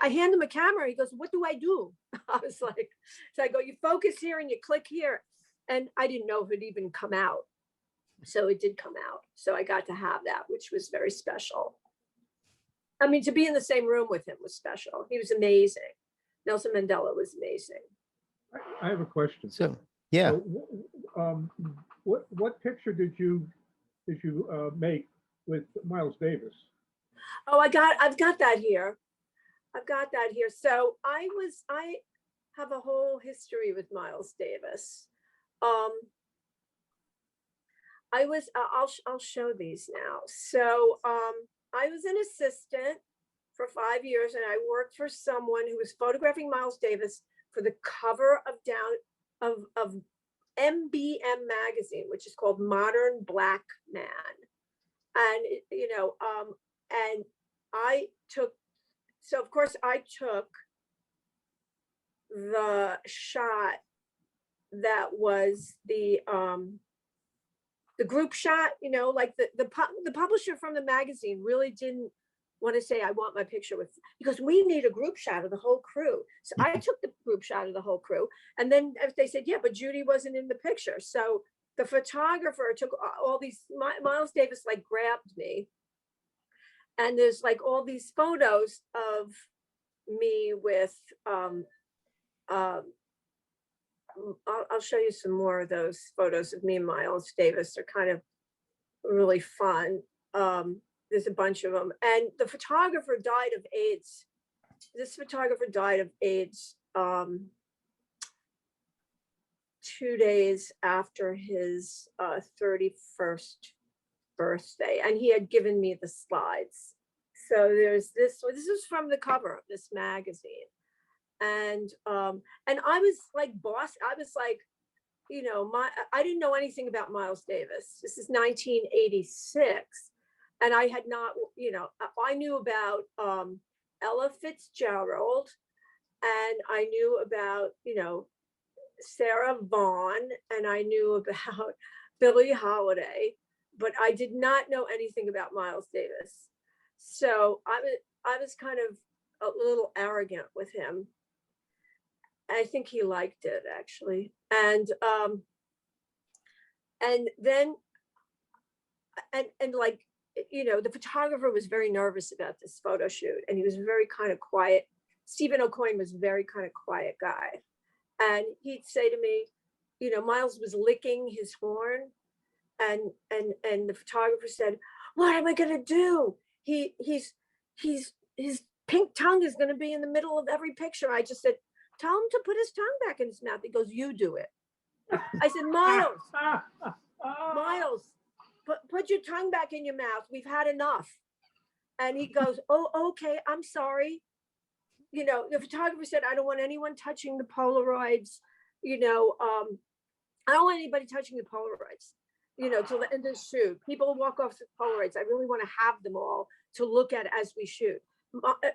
I hand him a camera. He goes, what do I do? I was like, so I go, you focus here and you click here. And I didn't know if it'd even come out. So it did come out. So I got to have that, which was very special. I mean, to be in the same room with him was special. He was amazing. Nelson Mandela was amazing. I have a question. So, yeah. So, what picture did you make with Miles Davis? Oh, I've got that here. So I have a whole history with Miles Davis. I'll show these now. So I was an assistant for 5 years, and I worked for someone who was photographing Miles Davis for the cover of MBM magazine, which is called Modern Black Man. And and I took, so of course I took the shot that was the group shot, like the publisher from the magazine really didn't want to say, I want my picture with, because we need a group shot of the whole crew. So I took the group shot of the whole crew. And then if they said, yeah, but Judy wasn't in the picture. So the photographer took all these, Miles Davis like grabbed me. And there's like all these photos of me with, I'll show you some more of those photos of me and Miles Davis. They're kind of really fun. There's a bunch of them. And the photographer died of AIDS. This photographer died of AIDS 2 days after his 31st birthday. And he had given me the slides. So there's this is from the cover of this magazine. And I was like I was like, I didn't know anything about Miles Davis. This is 1986. And I had not, I knew about Ella Fitzgerald, and I knew about, Sarah Vaughan, and I knew about Billie Holiday, but I did not know anything about Miles Davis. So I was kind of a little arrogant with him. I think he liked it, actually. And then like, the photographer was very nervous about this photo shoot, and he was very kind of quiet. Stephen O'Coin was a very kind of quiet guy. And he'd say to me, Miles was licking his horn, and the photographer said, what am I gonna do? His pink tongue is gonna be in the middle of every picture. I just said, tell him to put his tongue back in his mouth. He goes, you do it. I said, Miles, put your tongue back in your mouth. We've had enough. And he goes, oh, okay, I'm sorry. The photographer said, I don't want anyone touching the Polaroids. I don't want anybody touching the Polaroids, till the end of the shoot. People walk off the Polaroids. I really want to have them all to look at as we shoot.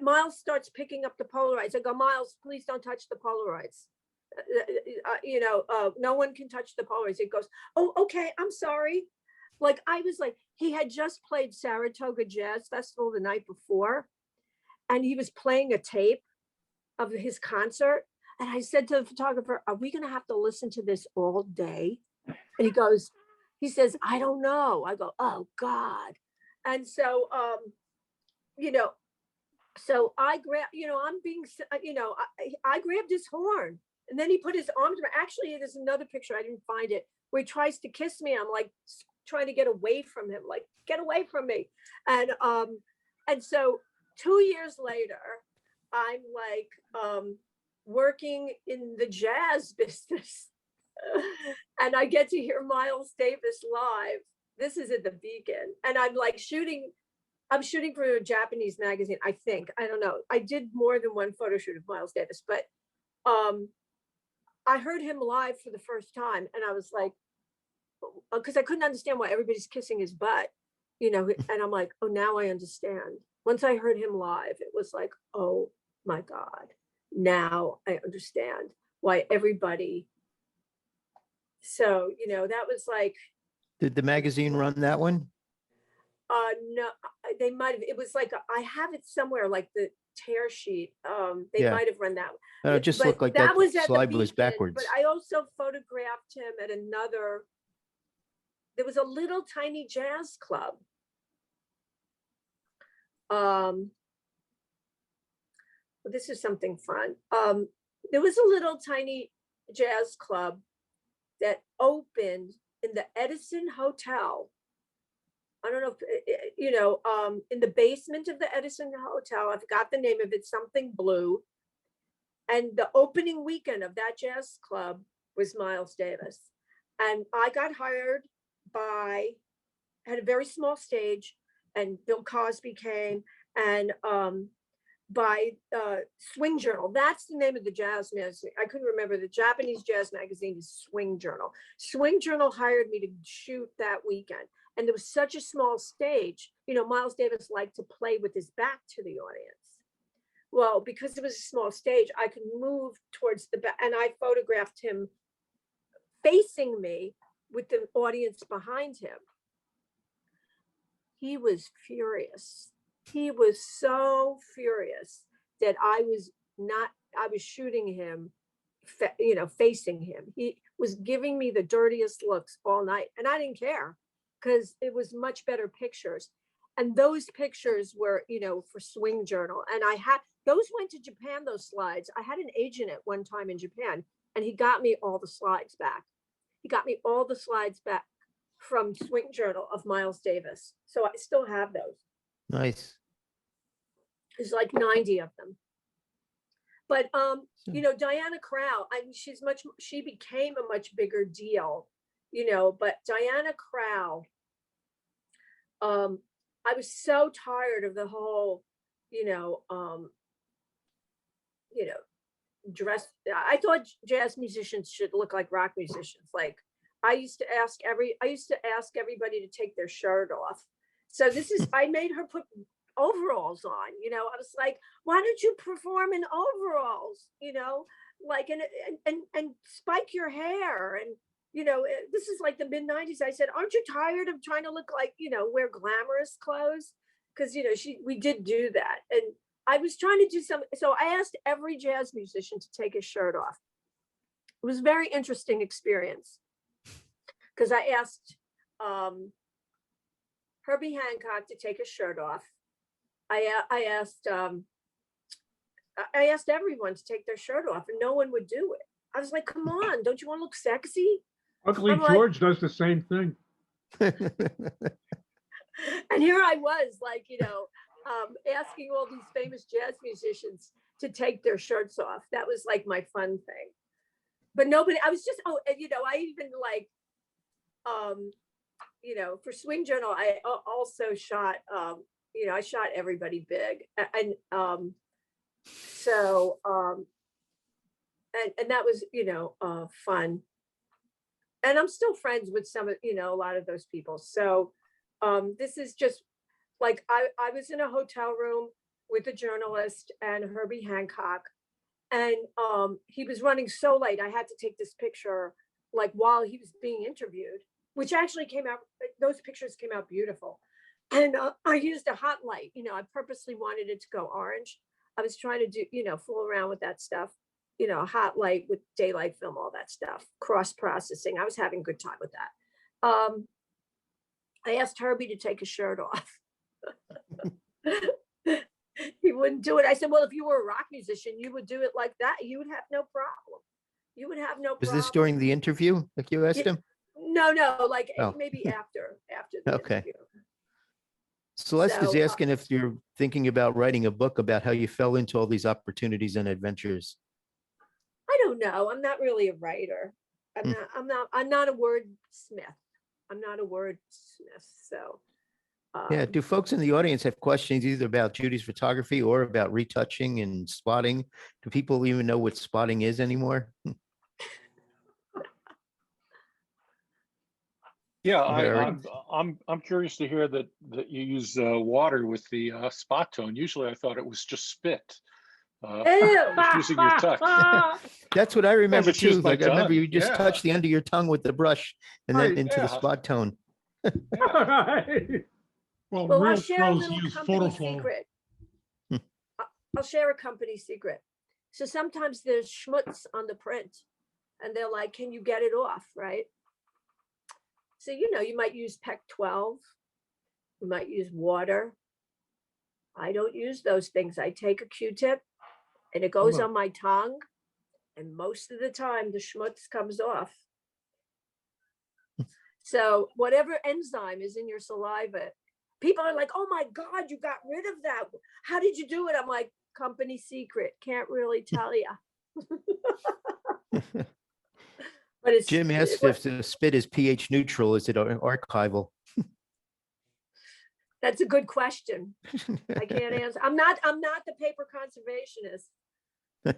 Miles starts picking up the Polaroids. I go, Miles, please don't touch the Polaroids. No one can touch the Polaroids. It goes, oh, okay, I'm sorry. Like, I was like, he had just played Saratoga Jazz Festival the night before, and he was playing a tape of his concert. And I said to the photographer, are we going to have to listen to this all day? And he says, I don't know. I go, oh God. And so, so I grabbed, I grabbed his horn, and then he put his arms around. Actually, there's another picture, I didn't find it, where he tries to kiss me. I'm like trying to get away from him, like, get away from me. And so 2 years later, I'm like working in the jazz business, and I get to hear Miles Davis live. This is at the Beacon, and I'm like I'm shooting for a Japanese magazine, I think. I don't know. I did more than one photo shoot of Miles Davis, but I heard him live for the first time, and I was like, because I couldn't understand why everybody's kissing his butt, and I'm like, oh, now I understand. Once I heard him live, it was like, oh my God, now I understand why everybody. So, that was like. Did the magazine run that one? No, they might have. It was like, I have it somewhere, like the tear sheet. They might have run that. It just looked like that slide was backwards. But I also photographed him at another. There was a little tiny jazz club. This is something fun. There was a little tiny jazz club that opened in the Edison Hotel. I don't know if, in the basement of the Edison Hotel, I forgot the name of it, something blue. And the opening weekend of that jazz club was Miles Davis. And I got hired had a very small stage, and Bill Cosby came, and by Swing Journal. That's the name of the jazz magazine. I couldn't remember. The Japanese jazz magazine is Swing Journal. Swing Journal hired me to shoot that weekend. And there was such a small stage. You know, Miles Davis liked to play with his back to the audience. Well, because it was a small stage, I could move towards the back, and I photographed him facing me with the audience behind him. He was furious. He was so furious that I was shooting him, you know, facing him. He was giving me the dirtiest looks all night, and I didn't care because it was much better pictures. And those pictures were, you know, for Swing Journal. And those went to Japan, those slides. I had an agent at one time in Japan, and he got me all the slides back. He got me all the slides back from Swing Journal of Miles Davis. So I still have those. Nice. There's like 90 of them. But you know, Diana Krall, I mean, she became a much bigger deal, you know, but Diana Krall, I was so tired of the whole, dress. I thought jazz musicians should look like rock musicians. Like I used to ask everybody to take their shirt off. So I made her put overalls on, you know. I was like, why don't you perform in overalls, you know, like, and spike your hair. And, you know, this is like the mid-90s. I said, aren't you tired of trying to look like, you know, wear glamorous clothes? Because, you know, we did do that. And I was trying to do something. So I asked every jazz musician to take his shirt off. It was a very interesting experience because I asked Herbie Hancock to take his shirt off. I asked everyone to take their shirt off, and no one would do it. I was like, come on, don't you want to look sexy? Ugly George does the same thing. And here I was, like, you know, asking all these famous jazz musicians to take their shirts off. That was like my fun thing. But nobody, I was just, you know, I even like, you know, for Swing Journal, I also shot, you know, I shot everybody big. And so, and that was, you know, fun. And I'm still friends with some of, you know, a lot of those people. So this is just like, I was in a hotel room with a journalist and Herbie Hancock, and he was running so late. I had to take this picture like while he was being interviewed, which actually came out, those pictures came out beautiful. And I used a hot light, you know, I purposely wanted it to go orange. I was trying to do, you know, fool around with that stuff, you know, hot light with daylight film, all that stuff, cross processing. I was having a good time with that. I asked Herbie to take his shirt off. He wouldn't do it. I said, well, if you were a rock musician, you would do it like that. You would have no problem. You would have no problem. Was this during the interview, like you asked him? No, like maybe after the okay. interview. Celeste is asking if you're thinking about writing a book about how you fell into all these opportunities and adventures. I don't know. I'm not really a writer. I'm not a wordsmith. I'm not a wordsmith. So yeah. Do folks in the audience have questions either about Judy's photography or about retouching and spotting? Do people even know what spotting is anymore? Yeah, I'm curious to hear that you use water with the spot tone. Usually, I thought it was just spit. Using your touch. That's what I remember too. Like I remember you just touch the end of your tongue with the brush and then into the spot tone. Well, I'll real share a pros little use company photo flow. secret. I'll share a company secret. So sometimes there's schmutz on the print, and they're like, "Can you get it off?" Right? So, you know, you might use PEC 12. You might use water. I don't use those things. I take a Q-tip and it goes on my tongue. And most of the time, the schmutz comes off. So whatever enzyme is in your saliva, people are like, oh my God, you got rid of that. How did you do it? I'm like, company secret. Can't really tell you. But it's, Jim asked if the spit is pH neutral. Is it archival? That's a good question. I can't answer. I'm not the paper conservationist.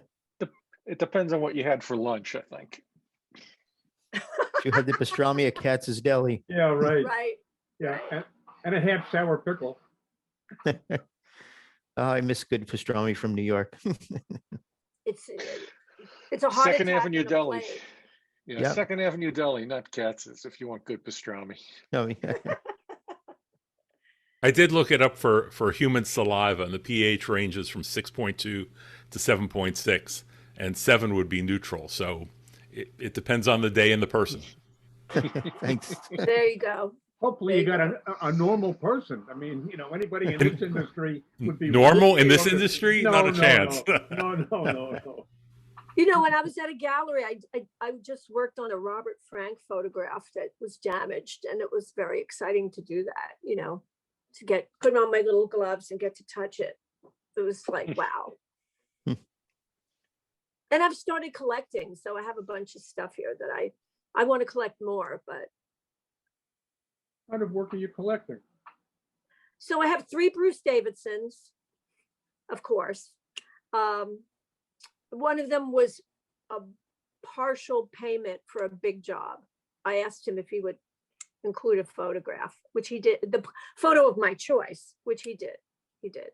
It depends on what you had for lunch, I think. You had the pastrami at Katz's Deli. Yeah, right. Right. Yeah, and a half sour pickle. I miss good pastrami from New York. It's a heart Second attack Avenue and a Deli. plane. Yeah, Yep. Second Avenue Deli, not Katz's, if you want good pastrami. Oh, yeah. I did look it up for human saliva, and the pH ranges from 6.2 to 7.6, and 7 would be neutral. So it depends on the day and the person. Thanks. There you go. Hopefully you got a normal person. I mean, you know, anybody in this industry would be Normal in way this over- industry? No, Not a no, chance. No. You know, when I was at a gallery, I just worked on a Robert Frank photograph that was damaged, and it was very exciting to do that, you know, to put on my little gloves and get to touch it. It was like, wow. And I've started collecting, so I have a bunch of stuff here that I want to collect more, but. What kind of work are you collecting? So I have 3 Bruce Davidsons, of course. One of them was a partial payment for a big job. I asked him if he would include a photograph, which he did, the photo of my choice, which he did. He did.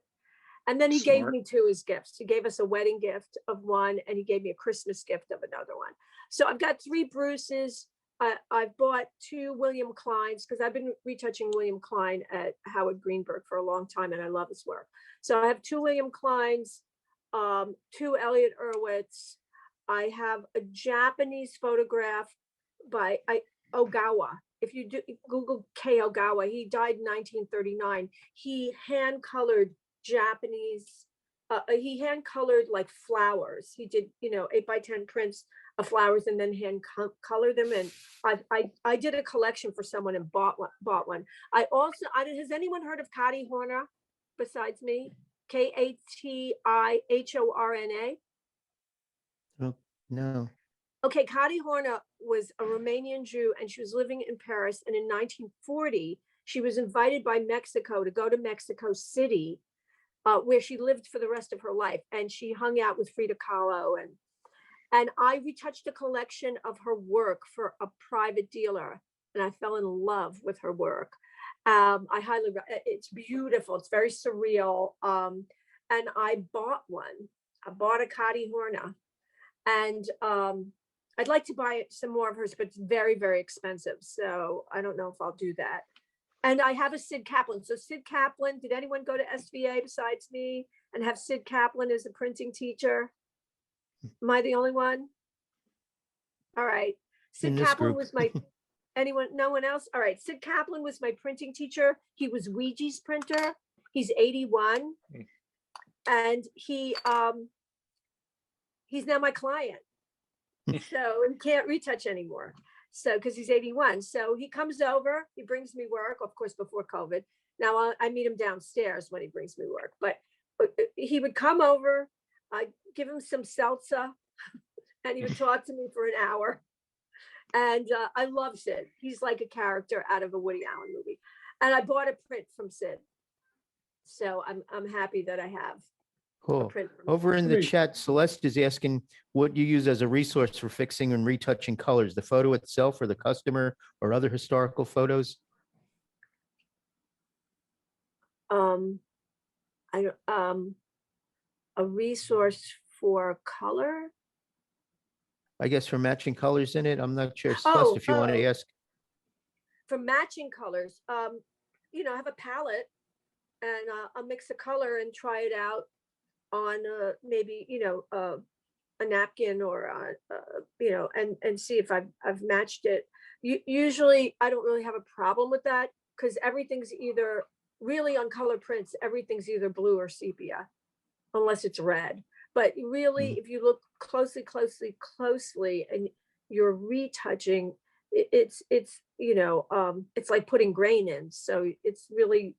And then he gave Smart. me 2 as gifts. He gave us a wedding gift of one, and he gave me a Christmas gift of another one. So I've got 3 Bruces. I've bought 2 William Kleins, because I've been retouching William Klein at Howard Greenberg for a long time, and I love his work. So I have 2 William Kleins, 2 Elliot Erwitz. I have a Japanese photograph by Ogawa. If you Google K. Ogawa, he died in 1939. He hand-colored Japanese, he hand-colored like flowers. He did, 8x10 prints of flowers and then color them. And I did a collection for someone and bought one. Has anyone heard of Kati Horna besides me? Katihorna. Oh, no. Okay, Kati Horna was a Romanian Jew, and she was living in Paris. And in 1940, she was invited by Mexico to go to Mexico City, where she lived for the rest of her life. And she hung out with Frida Kahlo. And I retouched a collection of her work for a private dealer, and I fell in love with her work. It's beautiful. It's very surreal. And I bought one. I bought a Kati Horna, and I'd like to buy some more of hers, but it's very, very expensive. So I don't know if I'll do that. And I have a Sid Kaplan. So Sid Kaplan, did anyone go to SVA besides me and have Sid Kaplan as a printing teacher? Am I the only one? All right. In Sid this Kaplan group. was my, no one else? All right. Sid Kaplan was my printing teacher. He was Ouija's printer. He's 81. And he's now my client. So he can't retouch anymore. So, because he's 81. So he comes over, he brings me work, of course, before COVID. Now I meet him downstairs when he brings me work, but he would come over, I'd give him some salsa, and he would talk to me for an hour. And I love Sid. He's like a character out of a Woody Allen movie. And I bought a print from Sid. So I'm happy that I have a Cool. print from Over in the Great. chat, Celeste is asking what you use as a resource for fixing and retouching colors, the photo itself or the customer or other historical photos? A resource for color. I guess for matching colors in it. I'm not sure. Celeste, if you want to ask. For matching colors, I have a palette, and I'll mix a color and try it out on maybe a napkin or and see if I've matched it. Usually I don't really have a problem with that, because everything's either really on color prints, everything's either blue or sepia, unless it's red. But really, if you look closely, and you're retouching, it's like putting grain in. So it's really,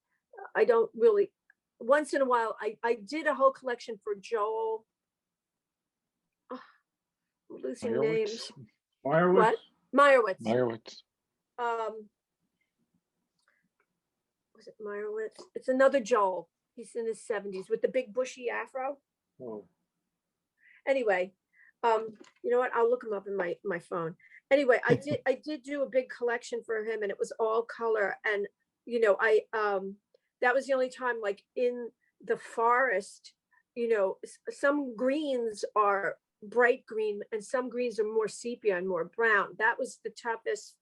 I don't really, once in a while, I did a whole collection for Joel. Oh, I'm losing Meyerowitz? names. Meyerowitz? What? Meyerowitz. Meyerowitz. Was is it Meyerowitz? It's another Joel. He's in his 70s with the big bushy afro. Oh, Anyway, you know what? I'll look him up in my phone. Anyway, I did do a big collection for him, and it was all color. And you know, that was the only time, like in the forest, you know, some greens are bright green and some greens are more sepia and more brown. That was the toughest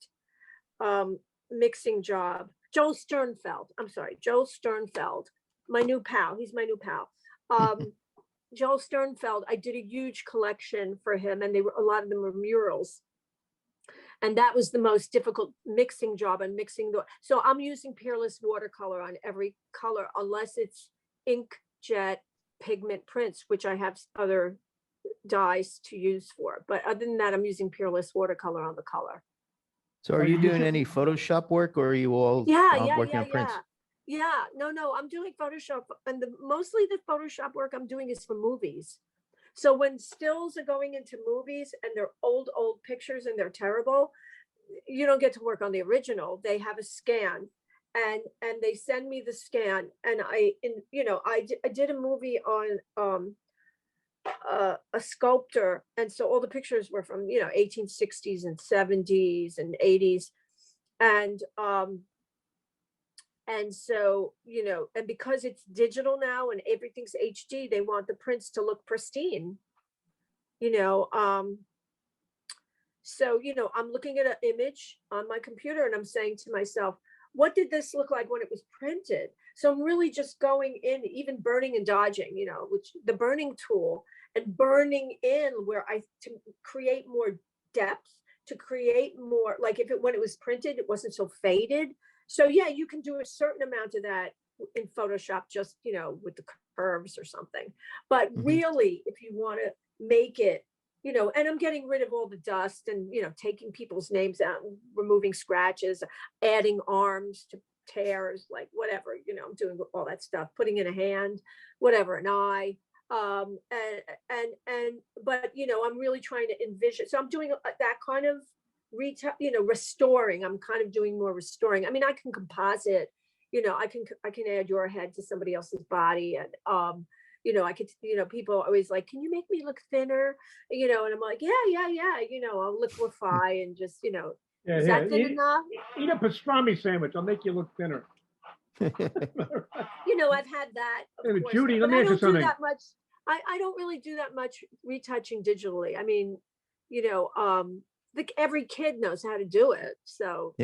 mixing job. Joel Sternfeld. I'm sorry, Joel Sternfeld, my new pal. He's my new pal. Joel Sternfeld, I did a huge collection for him, and a lot of them were murals. And that was the most difficult mixing job, and so I'm using Peerless watercolor on every color, unless it's inkjet pigment prints, which I have other dyes to use for. But other than that, I'm using Peerless watercolor on the color. So are you doing any Photoshop work, or are you all working on prints? Yeah, no, I'm doing Photoshop, and mostly the Photoshop work I'm doing is for movies. So when stills are going into movies and they're old pictures and they're terrible, you don't get to work on the original. They have a scan, and they send me the scan, and I did a movie on a sculptor, and so all the pictures were from 1860s and 70s and 80s, and so, and because it's digital now and everything's HD, they want the prints to look pristine, so, I'm looking at an image on my computer and I'm saying to myself, what did this look like when it was printed? So I'm really just going in, even burning and dodging, which the burning tool, and burning in to create more depth, to create more, like when it was printed, it wasn't so faded. So yeah, you can do a certain amount of that in Photoshop, just, with the curves or something. But really, if you want to make it, and I'm getting rid of all the dust and, taking people's names out, and removing scratches, adding arms to tears, like whatever, I'm doing all that stuff, putting in a hand, whatever, an eye. But, I'm really trying to envision. So I'm doing that kind of restoring. I'm kind of doing more restoring. I mean, I can composite, I can add your head to somebody else's body, and I could, people are always like, can you make me look thinner? And I'm like, yeah, I'll liquefy and just, is that thin enough? Eat a pastrami sandwich. I'll make you look thinner. I've had that. Of course, Judy, but let me ask you something. that much. I don't really do that much retouching digitally. I mean, every kid knows how to do it. So,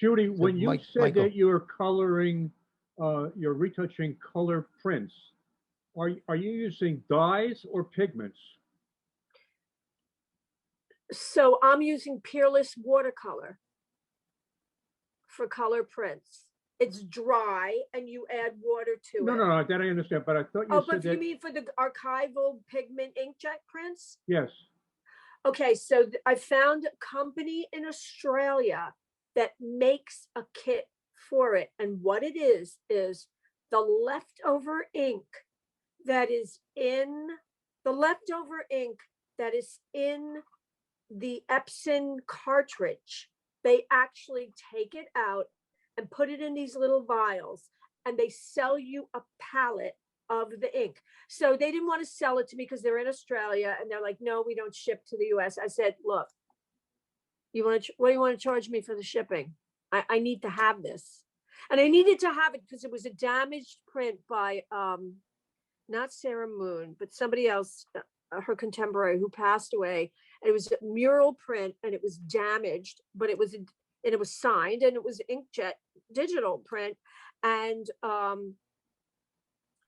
Judy, when you said Michael, that you're coloring, you're retouching color prints, are you using dyes or pigments? So I'm using Peerless watercolor for color prints. It's dry and you add water to it. No, that I understand, but I thought you said but you mean for the archival pigment inkjet prints? Yes. Okay, so I found a company in Australia that makes a kit for it. And what it is the leftover ink that is in the Epson cartridge. They actually take it out and put it in these little vials, and they sell you a pallet of the ink. So they didn't want to sell it to me because they're in Australia, and they're like, no, we don't ship to the US. I said, look, what do you want to charge me for the shipping? I need to have this. And I needed to have it because it was a damaged print by not Sarah Moon, but somebody else, her contemporary, who passed away. And it was a mural print, and it was damaged, but it was signed, and it was inkjet digital print. And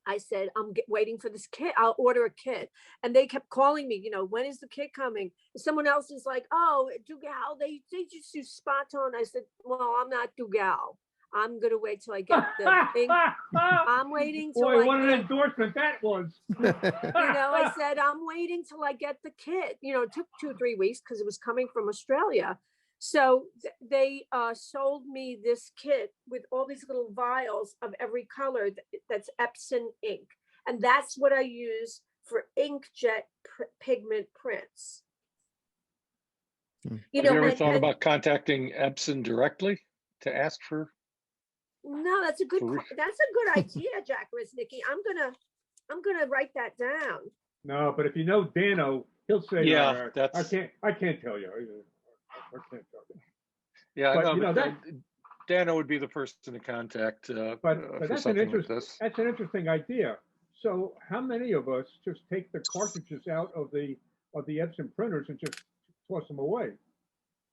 I said, I'm waiting for this kit. I'll order a kit. And they kept calling me, when is the kit coming? And someone else is like, oh, Dugal, they just use spot on. I said, well, I'm not Dugal. I'm going to wait till I get the ink. I'm waiting till what an endorsement that was. I said, I'm waiting till I get the kit. It took 2-3 weeks because it was coming from Australia. So they sold me this kit with all these little vials of every color that's Epson ink. And that's what I use for inkjet pigment prints. Have you ever thought about contacting Epson directly to ask for No, that's a good, So we- that's a good idea, Jack Risnicki. I'm gonna write that down. No, but if you know Dano, he'll say, Yeah, I can't tell you. I can't tell you. Yeah, But, I you know, know, but that- Dano would be the person to contact But for that's an something like this. that's an interesting idea. So how many of us just take the cartridges out of the Epson printers and just toss them away?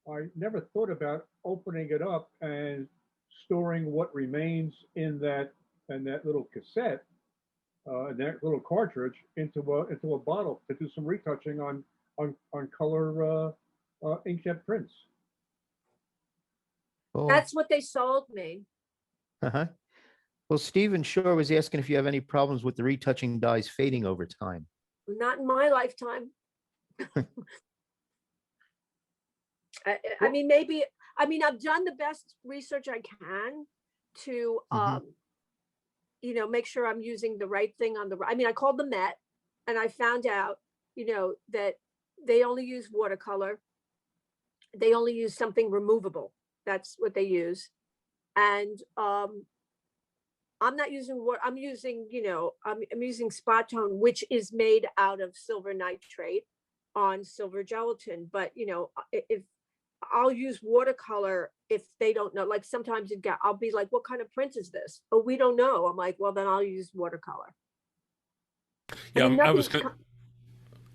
I never thought about opening it up and storing what remains in that little cassette, that little cartridge into a bottle to do some retouching on color inkjet prints. Well, That's what they sold me. uh-huh. Well, Stephen Shore was asking if you have any problems with the retouching dyes fading over time. Not in my lifetime. I mean, maybe, I mean, I've done the best research I can to, you know, make sure I'm using the right thing on the, I mean, I called the Met and I found out, you know, that they only use watercolor. They only use something removable. That's what they use. And I'm not using what I'm using, you know, I'm using spot tone, which is made out of silver nitrate on silver gelatin. But, you know, if I'll use watercolor if they don't know, like sometimes I'll be like, what kind of print is this? Oh, we don't know. I'm like, well, then I'll use watercolor. Yeah, I mean, I was nothing's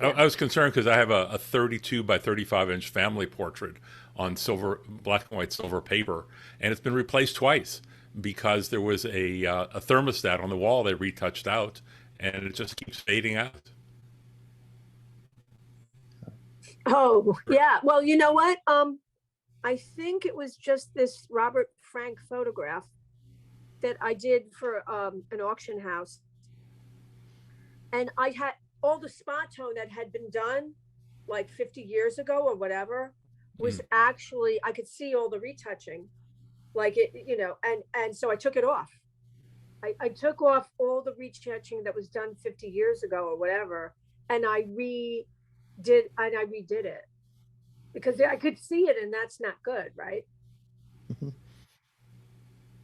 I was concerned because I have a 32 by 35 inch family portrait on black and white silver paper, and it's been replaced twice because there was a thermostat on the wall they retouched out, and it just keeps fading out. Oh, yeah. Well, you know what? I think it was just this Robert Frank photograph that I did for an auction house. And I had all the spot tone that had been done like 50 years ago or whatever was actually, I could see all the retouching, like it, you know, and so I took it off. I took off all the retouching that was done 50 years ago or whatever, and I redid it because I could see it, and that's not good, right?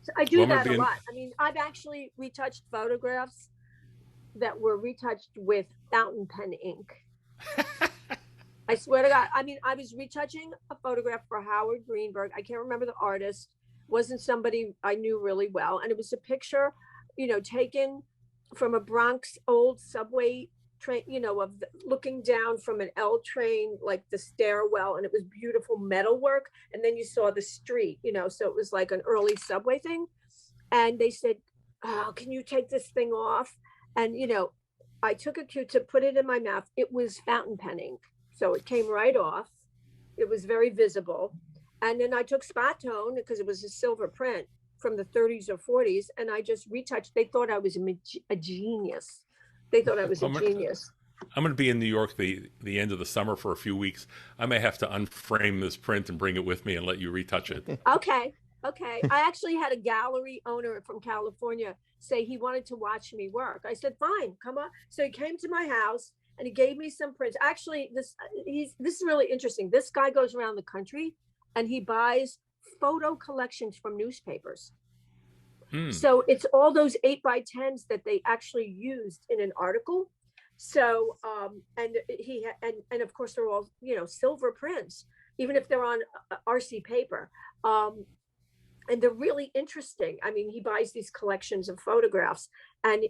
So I do that a lot. I mean, I've actually retouched photographs that were retouched with fountain pen ink. I swear to God. I mean, I was retouching a photograph for Howard Greenberg. I can't remember the artist. Wasn't somebody I knew really well. And it was a picture, you know, taken from a Bronx old subway train, you know, of looking down from an L train, like the stairwell, and it was beautiful metalwork. And then you saw the street, you know, so it was like an early subway thing. And they said, oh, can you take this thing off? And, you know, I took a Q-tip, put it in my mouth. It was fountain pen ink. So it came right off. It was very visible. And then I took spot tone because it was a silver print from the 30s or 40s. And I just retouched. They thought I was a genius. They thought I was a genius. I'm going to be in New York the end of the summer for a few weeks. I may have to unframe this print and bring it with me and let you retouch it. Okay. Okay. I actually had a gallery owner from California say he wanted to watch me work. I said, fine, come on. So he came to my house and he gave me some prints. Actually, this is really interesting. This guy goes around the country and he buys photo collections from newspapers. So it's all those 8x10s that they actually used in an article. So, and of course they're all, you know, silver prints, even if they're on RC paper. And they're really interesting. I mean, he buys these collections of photographs and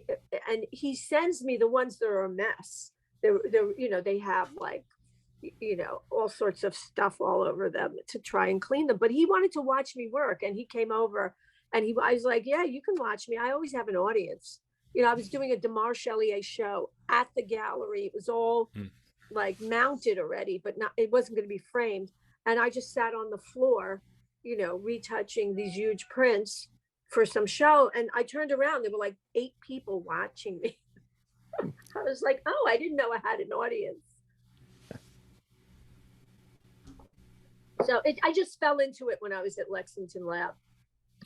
he sends me the ones that are a mess. They're, you know, they have like, you know, all sorts of stuff all over them to try and clean them. But he wanted to watch me work and he came over and I was like, yeah, you can watch me. I always have an audience. You know, I was doing a DeMar Chelier show at the gallery. It was all like mounted already, but it wasn't going to be framed. And I just sat on the floor, you know, retouching these huge prints for some show. And I turned around, there were like 8 people watching me. I was like, oh, I didn't know I had an audience. So I just fell into it when I was at Lexington Lab.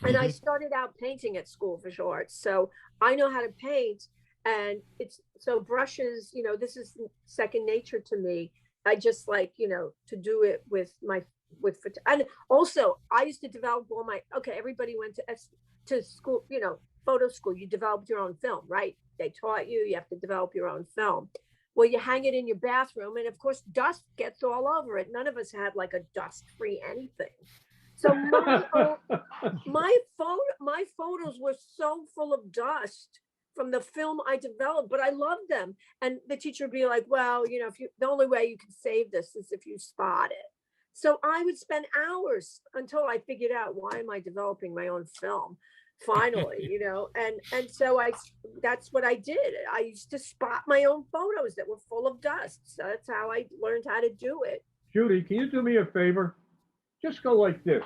And I started out painting at School of Visual Arts. So I know how to paint. And so brushes, you know, this is second nature to me. I just like, you know, to do it with and also I used to develop all my, okay, everybody went to school, photo school. You developed your own film, right? They taught you have to develop your own film. Well, you hang it in your bathroom, and of course dust gets all over it. None of us had like a dust-free anything. So my photos were so full of dust from the film I developed, but I loved them. And the teacher would be like, well, the only way you can save this is if you spot it. So I would spend hours until I figured out, why am I developing my own film? Finally, and so that's what I did. I used to spot my own photos that were full of dust. So that's how I learned how to do it. Judy, can you do me a favor? Just go like this.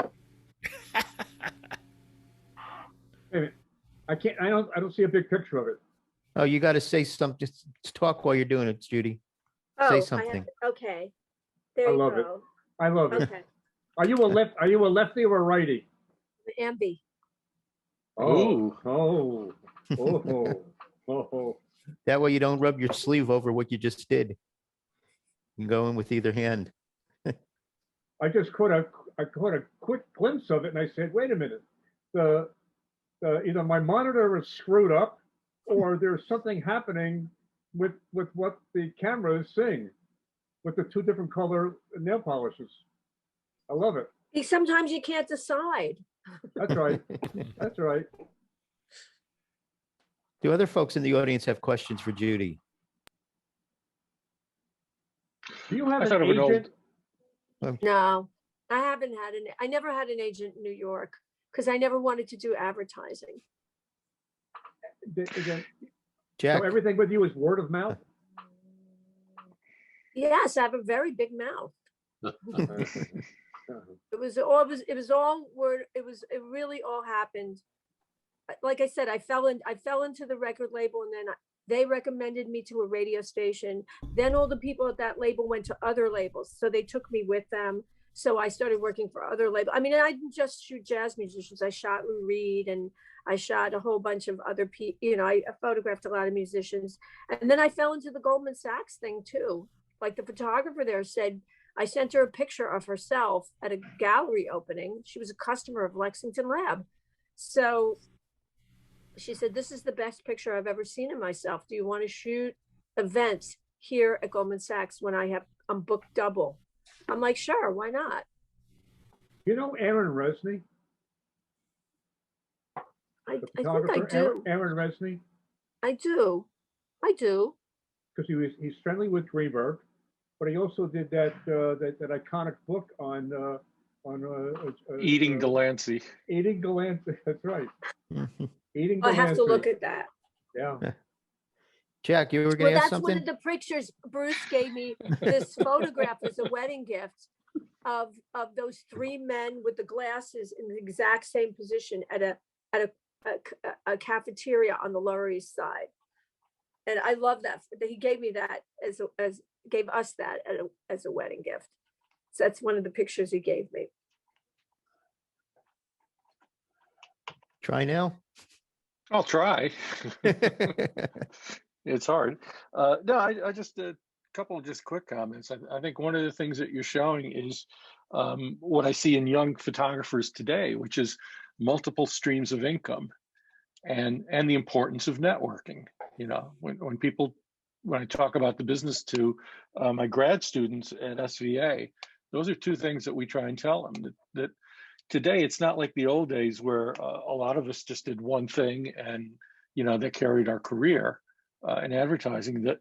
Wait a minute. I don't see a big picture of it. Oh, you got to say something. Just talk while you're doing it, Judy. Say something. Okay. There you go. I love it. Okay. Are you a lefty or a righty? Ambi. Oh. That way you don't rub your sleeve over what you just did. You can go in with either hand. I just caught a quick glimpse of it, and I said, "Wait a minute. Either my monitor is screwed up, or there's something happening with what the camera is seeing, with the two different color nail polishes." I love it. Sometimes you can't decide. That's right. That's right. Do other folks in the audience have questions for Judy? Do you have I an thought of an agent? No, I never had an agent in New York because I never wanted to do advertising. Jack? So everything with you is word of mouth? Yes, I have a very big mouth. It really all happened. Like I said, I fell into the record label, and then they recommended me to a radio station. Then all the people at that label went to other labels, so they took me with them. So I started working for other labels. I mean, I didn't just shoot jazz musicians. I shot Lou Reed, and I shot a whole bunch of other people. I photographed a lot of musicians, and then I fell into the Goldman Sachs thing too. Like the photographer there said, I sent her a picture of herself at a gallery opening. She was a customer of Lexington Lab. So she said, "This is the best picture I've ever seen of myself. Do you want to shoot events here at Goldman Sachs when I'm booked double?" I'm like, "Sure, why not?" You know Aaron Resnick? I think I do. Aaron Resnick? I do. Because he's friendly with Greenberg, but he also did that iconic book on Eating Delancey. Eating Delancey. That's right. Eating Delancey. I have to look at that. Yeah. Jack, you were going to ask That's something? one of the pictures. Bruce gave me this photograph as a wedding gift of those three men with the glasses in the exact same position at a cafeteria on the Lower East Side. And I love that. He gave me that gave us that as a wedding gift. So that's one of the pictures he gave me. Try now. I'll try. It's hard. No, I just a couple of just quick comments. I think one of the things that you're showing is what I see in young photographers today, which is multiple streams of income and the importance of networking. When I talk about the business to my grad students at SVA, those are two things that we try and tell them, that today it's not like the old days where a lot of us just did one thing and that carried our career in advertising. That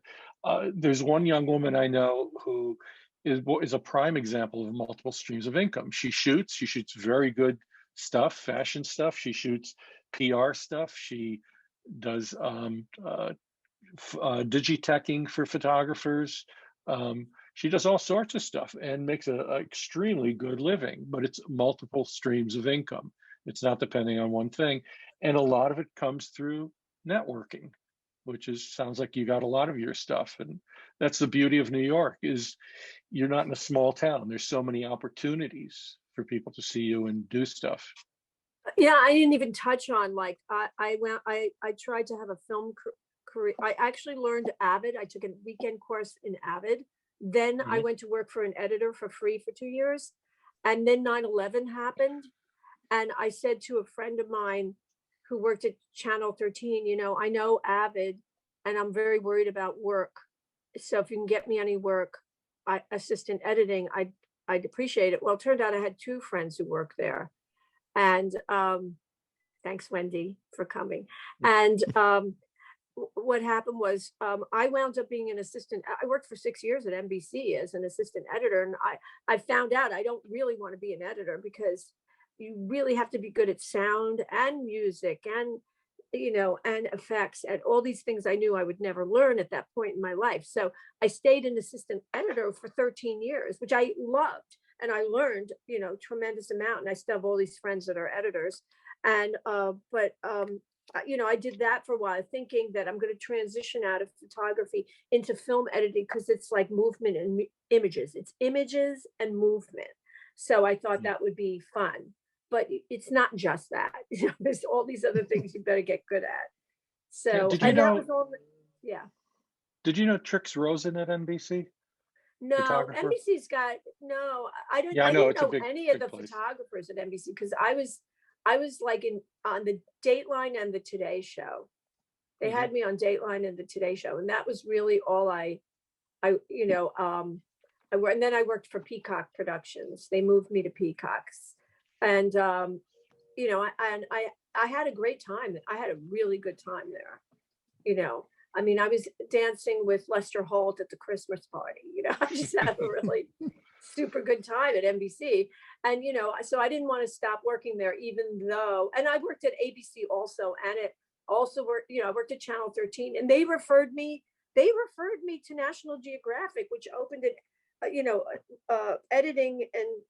there's one young woman I know who is a prime example of multiple streams of income. She shoots very good stuff, fashion stuff. She shoots PR stuff. She does digiteching for photographers. She does all sorts of stuff and makes an extremely good living, but it's multiple streams of income. It's not depending on one thing. And a lot of it comes through networking, which sounds like you got a lot of your stuff. And that's the beauty of New York, is you're not in a small town. There's so many opportunities for people to see you and do stuff. Yeah, I didn't even touch on, like, I tried to have a film career. I actually learned Avid. I took a weekend course in Avid, Then I Mhm. went to work for an editor for free for 2 years. And then 9/11 happened. And I said to a friend of mine who worked at Channel 13, I know Avid and I'm very worried about work. So if you can get me any work, assistant editing, I'd appreciate it. Well, it turned out I had two friends who work there. And thanks, Wendy, for coming. And what happened was I wound up being an assistant. I worked for 6 years at NBC as an assistant editor. And I found out I don't really want to be an editor because you really have to be good at sound and music and and effects and all these things I knew I would never learn at that point in my life. So I stayed an assistant editor for 13 years, which I loved. And I learned, tremendous amount. And I still have all these friends that are editors. And, I did that for a while, thinking that I'm going to transition out of photography into film editing because it's like movement and images. It's images and movement. So I thought that would be fun. But it's not just that. There's all these other things you better get good at. So, Did you and that know? was all, yeah. Did you know Trix Rosen at NBC? No, Photographer? NBC's got no. I didn't. Yeah, I I know, didn't it's a know big- any of big the place. photographers at NBC because I was like on the Dateline and the Today Show. They Mhm. had me on Dateline and the Today Show, and that was really all I and then I worked for Peacock Productions. They moved me to Peacocks, and I had a great time. I had a really good time there. I mean, I was dancing with Lester Holt at the Christmas party. I just had a really super good time at NBC. And, so I didn't want to stop working there, even though, and I worked at ABC also, and it also worked, I worked at Channel 13, and they referred me to National Geographic, which opened an, editing and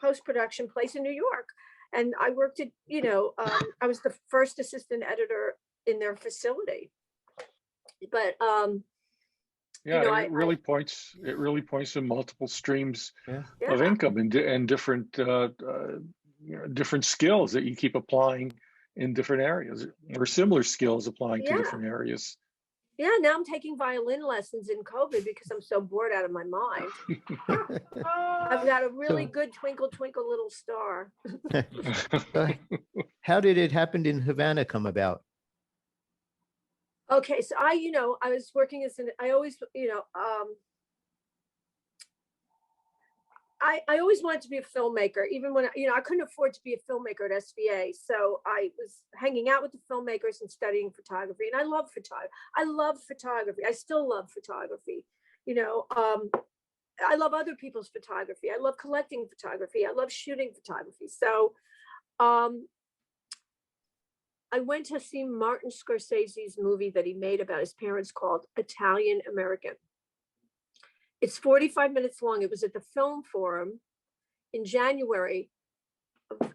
post-production place in New York. And I worked at, I was the first assistant editor in their facility. But Yeah, know, it really points to multiple streams Yeah. of income and different different skills that you keep applying in different areas, or similar skills applying to Yeah. different areas. Yeah, now I'm taking violin lessons in COVID because I'm so bored out of my mind. I've got a really So- good Twinkle Twinkle Little Star. So how did it happen in Havana come about? Okay, so I was working as I always, I always wanted to be a filmmaker, even when, I couldn't afford to be a filmmaker at SVA. So I was hanging out with the filmmakers and studying photography. And I love photography. I love photography. I still love photography. I love other people's photography. I love collecting photography. I love shooting photography. So I went to see Martin Scorsese's movie that he made about his parents called Italian American. It's 45 minutes long. It was at the Film Forum in January of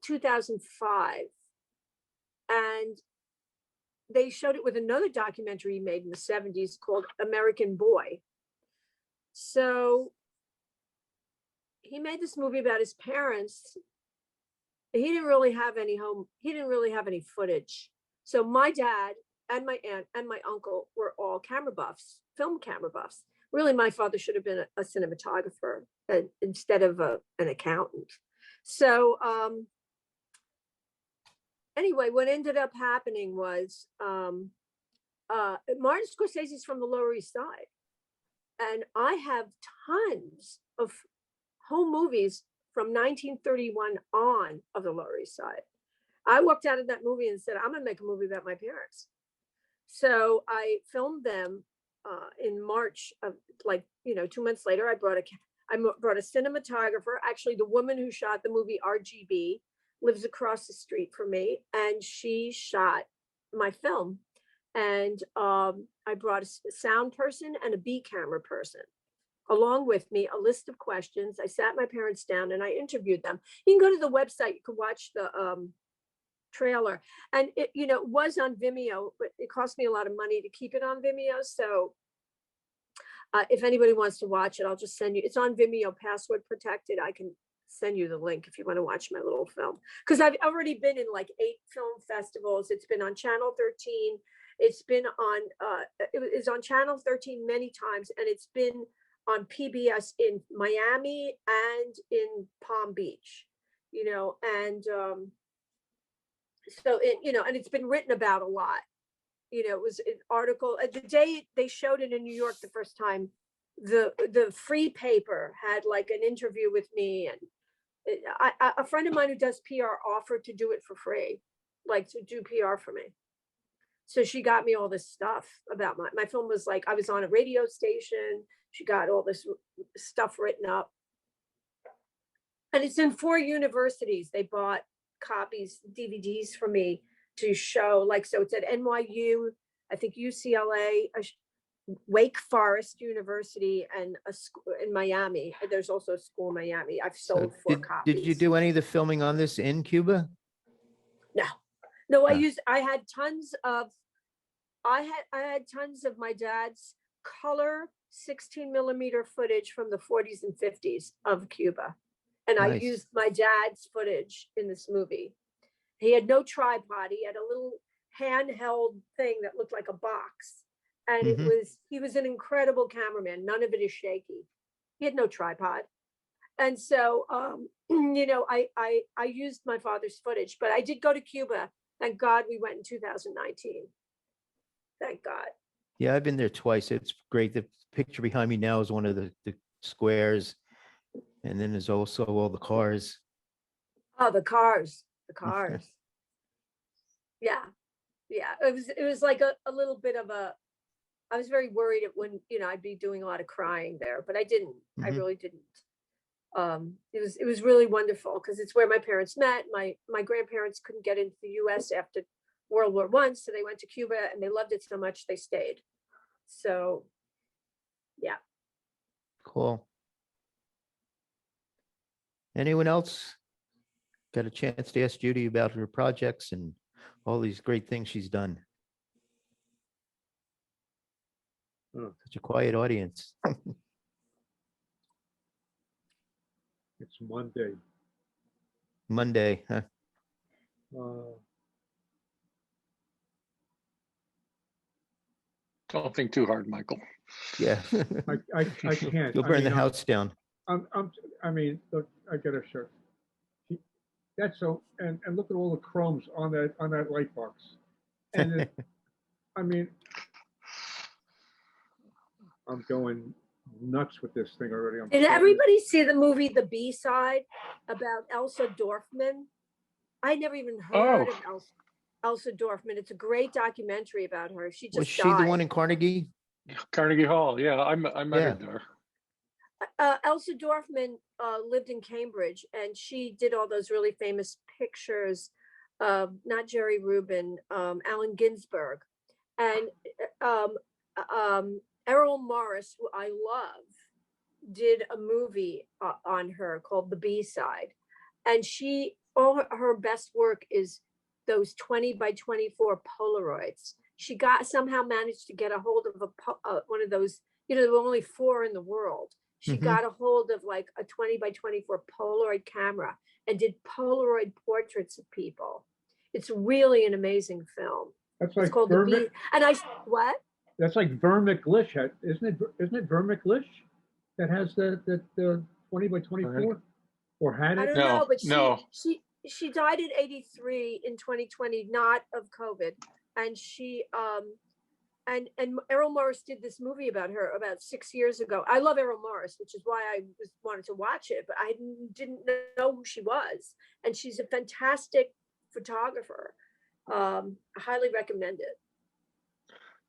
2005. And they showed it with another documentary he made in the 70s called American Boy. So he made this movie about his parents. He didn't really have any footage. So my dad and my aunt and my uncle were all camera buffs, film camera buffs. Really, my father should have been a cinematographer instead of an accountant. So anyway, what ended up happening was Martin Scorsese's from the Lower East Side. And I have tons of home movies from 1931 on of the Lower East Side. I walked out of that movie and said, I'm gonna make a movie about my parents. So I filmed them in March of 2 months later. I brought a cinematographer. Actually, the woman who shot the movie RGB lives across the street from me, and she shot my film. And I brought a sound person and a B camera person along with me, a list of questions. I sat my parents down and I interviewed them. You can go to the website, you can watch the trailer. And it, was on Vimeo, but it cost me a lot of money to keep it on Vimeo. So if anybody wants to watch it, I'll just send you, it's on Vimeo, password protected. I can send you the link if you want to watch my little film. Because I've already been in like 8 film festivals. It's been on Channel 13. It's been on, it is on Channel 13 many times, and it's been on PBS in Miami and in Palm Beach, and so and it's been written about a lot. It was an article the day they showed it in New York the first time. The free paper had like an interview with me, and a friend of mine who does PR offered to do it for free, like to do PR for me. So she got me all this stuff about my film. Was like, I was on a radio station. She got all this stuff written up. And it's in 4 universities. They bought copies, DVDs for me to show, like, so it's at NYU, I think UCLA, Wake Forest University, and a school in Miami. There's also a school in Miami. I've sold 4 copies. Did you do any of the filming on this in Cuba? No, I had tons of my dad's color 16mm footage from the 40s and 50s of Cuba. And I Nice. used my dad's footage in this movie. He had no tripod. He had a little handheld thing that looked like a box. And he was an incredible cameraman. None of it is shaky. He had no tripod. And so, I used my father's footage, but I did go to Cuba. Thank God we went in 2019. Thank God. Yeah, I've been there twice. It's great. The picture behind me now is one of the squares. And then there's also all the cars. Oh, the cars. Yeah. It was like a little bit of I was very worried when, I'd be doing a lot of crying there, but I didn't. I really didn't. It was really wonderful because it's where my parents met. My grandparents couldn't get into the US after World War I, so they went to Cuba, and they loved it so much they stayed. So, yeah. Cool. Anyone else got a chance to ask Judy about her projects and all these great things she's done? Such a quiet audience. It's Monday. Monday, huh? Don't think too hard, Michael. Yeah. I can't. You'll burn the house down. Look, I got a shirt. That's so, and look at all the chromes on that light box. And I'm going nuts with this thing already. Did everybody see the movie The B-Side about Elsa Dorfman? I never even heard of Elsa Dorfman. It's a great documentary about her. She just Was she died. the one in Carnegie? Carnegie Hall. Yeah, I met her there. Elsa Dorfman lived in Cambridge, and she did all those really famous pictures of not Jerry Rubin, Allen Ginsberg, and Errol Morris, who I love, did a movie on her called The B-Side, and all her best work is those 20 by 24 Polaroids. She somehow managed to get a hold of one of those. There were only 4 in the world. She got a hold of like a 20 by 24 Polaroid camera and did Polaroid portraits of people. It's really an amazing film. That's like it's called Vermic. What? That's like Vermic Lish, isn't it? Isn't it Vermic Lish that has the 20 by 24 or had it? I don't know, but she died at 83 in 2020, not of COVID, and she and Errol Morris did this movie about her about 6 years ago. I love Errol Morris, which is why I wanted to watch it, but I didn't know who she was. And she's a fantastic photographer. I highly recommend it.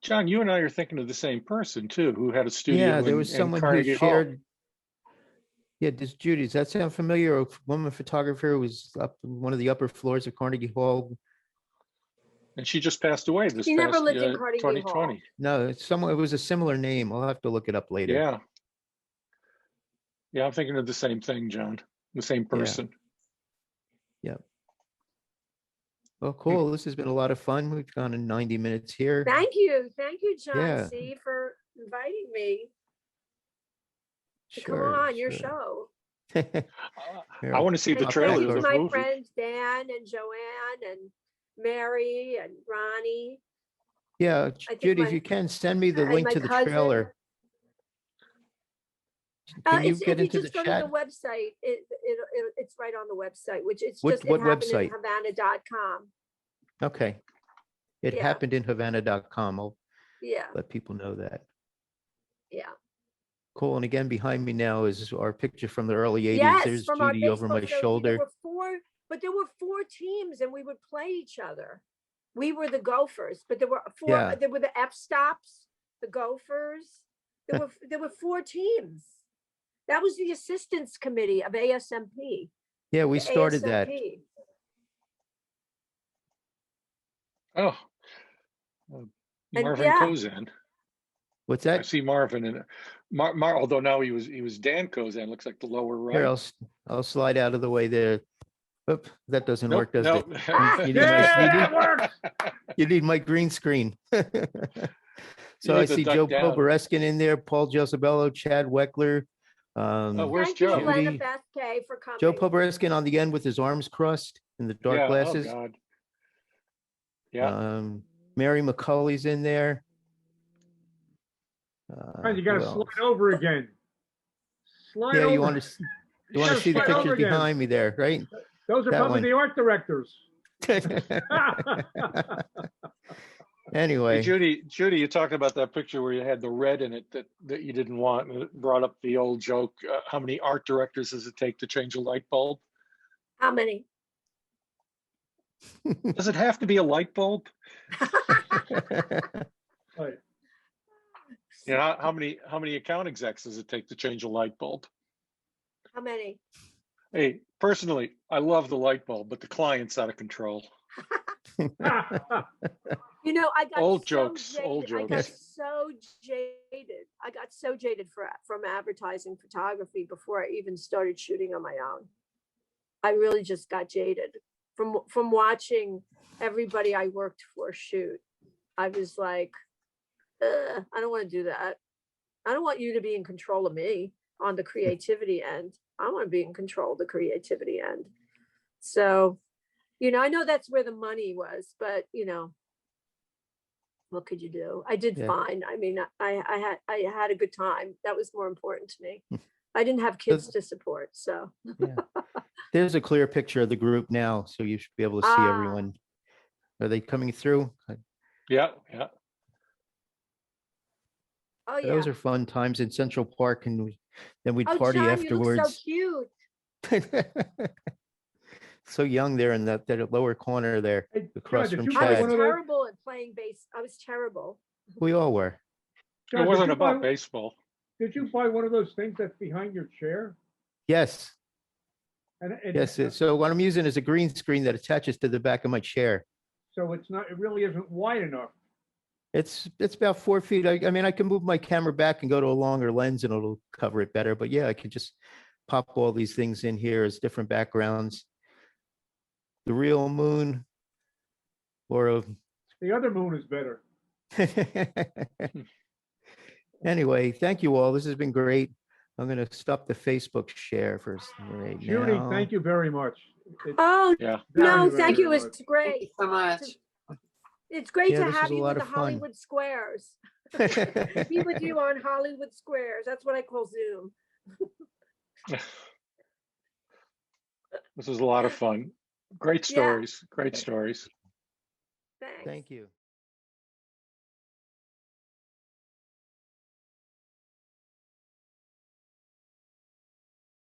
John, you and I are thinking of the same person too, who had a studio. Yeah, there was someone who shared. Yeah, Judy, does that sound familiar? A woman photographer who was up in one of the upper floors of Carnegie Hall. And she just passed away this past never lived in Carnegie 2020. Hall. No, it was a similar name. I'll have to look it up later. Yeah. Yeah, I'm thinking of the same thing, John. The same person. Yeah. Well, cool. This has been a lot of fun. We've gone in 90 minutes here. Thank you, John Yeah. C, for inviting me to Sure, come on your sure. show. Here, I want to see the And trailer thank of you the to my movie. friends Dan and Joanne and Mary and Ronnie. Yeah, think Judy, if my- you can, send me the and link my to the cousin- trailer. Can you It's, get if you into the just go to chat? the website, it's right on the website, which it's What- just, it what happened in website? Havana.com. Okay. It Yeah. happened in Havana.com. I'll Yeah, let people know that. yeah. Cool. And again, behind me now is our picture from the early 80s. Yes, There's from our Judy over baseball. my So there shoulder. were four teams and we would play each other. We were the Gophers, but there were Yeah. there were the F stops, the Gophers. There were four teams. That was the assistance committee of ASMP. Yeah, we the started that. ASMP. Oh. And Marvin yeah. Kozan. What's I that? see Marvin in it. Although now he was Dan Kozan, looks like the lower right. Here, I'll slide out of the way there. Oop, that doesn't work, does nope. it? You need Yeah, my, that works. you need my green screen. So need I to see duck Joe down. Poboreskin in there, Paul Josabello, Chad Weckler. Where's Thank you, Joe? Elena Judy- Bethke, for coming. Joe Poboreskin on the end with his arms crossed and the dark Yeah, glasses. oh God. Yeah. Mary McCauley's in there. And you gotta who slide else? over again. Slide Yeah, over. you want to gotta see the slide over pictures again. behind me there, right? Those are that probably one. the art directors. Anyway, Hey, Judy, you talked about that picture where you had the red in it that you didn't want, and it brought up the old joke. How many art directors does it take to change a light bulb? How many? Does it have to be a light bulb? Right. You know, how many account execs does it take to change a light bulb? How many? Hey, personally, I love the light bulb, but the client's out of control. You know, I got Old so jokes, jaded. old I got jokes. so jaded. I got so jaded from advertising photography before I even started shooting on my own. I really just got jaded from watching everybody I worked for shoot. I was like, I don't want to do that. I don't want you to be in control of me on the creativity end. I want to be in control of the creativity end. So, you know, I know that's where the money was, but you know, what could you do? I did Yeah. fine. I mean, I had a good time. That was more important to me. I didn't have kids to support, so. yeah. There's a clear picture of the group now, so you should be able to see Ah. everyone. Are they coming through? Yeah. Oh yeah. Those are fun times in Central Park, and then we'd Oh, party John, you look so afterwards. cute. So young there in that lower corner there, Hey, across John, from did you I buy was one Chad. of those? terrible at playing bass. I was terrible. We all were. John, It did wasn't you about buy- baseball. Did you buy one of those things that's behind your chair? Yes, And yes. So what I'm using is a green screen that attaches to the back of my chair. so it's not. It really isn't wide enough. It's about 4 feet. I mean, I can move my camera back and go to a longer lens and it'll cover it better. But yeah, I can just pop all these things in here as different backgrounds. The real moon or The other moon is better. anyway, thank you all. This has been great. I'm going to stop the Facebook share for right Judy, now. thank you very much. Oh Yeah. no, Very, thank you. It very was much. Thank you great. so much. It's great Yeah, to this have was a you lot with the of fun. Hollywood Squares. Be with you on Hollywood Squares. That's what I call Zoom. This was a lot of fun. Great Yeah. stories. Great stories. Thanks. Thank you.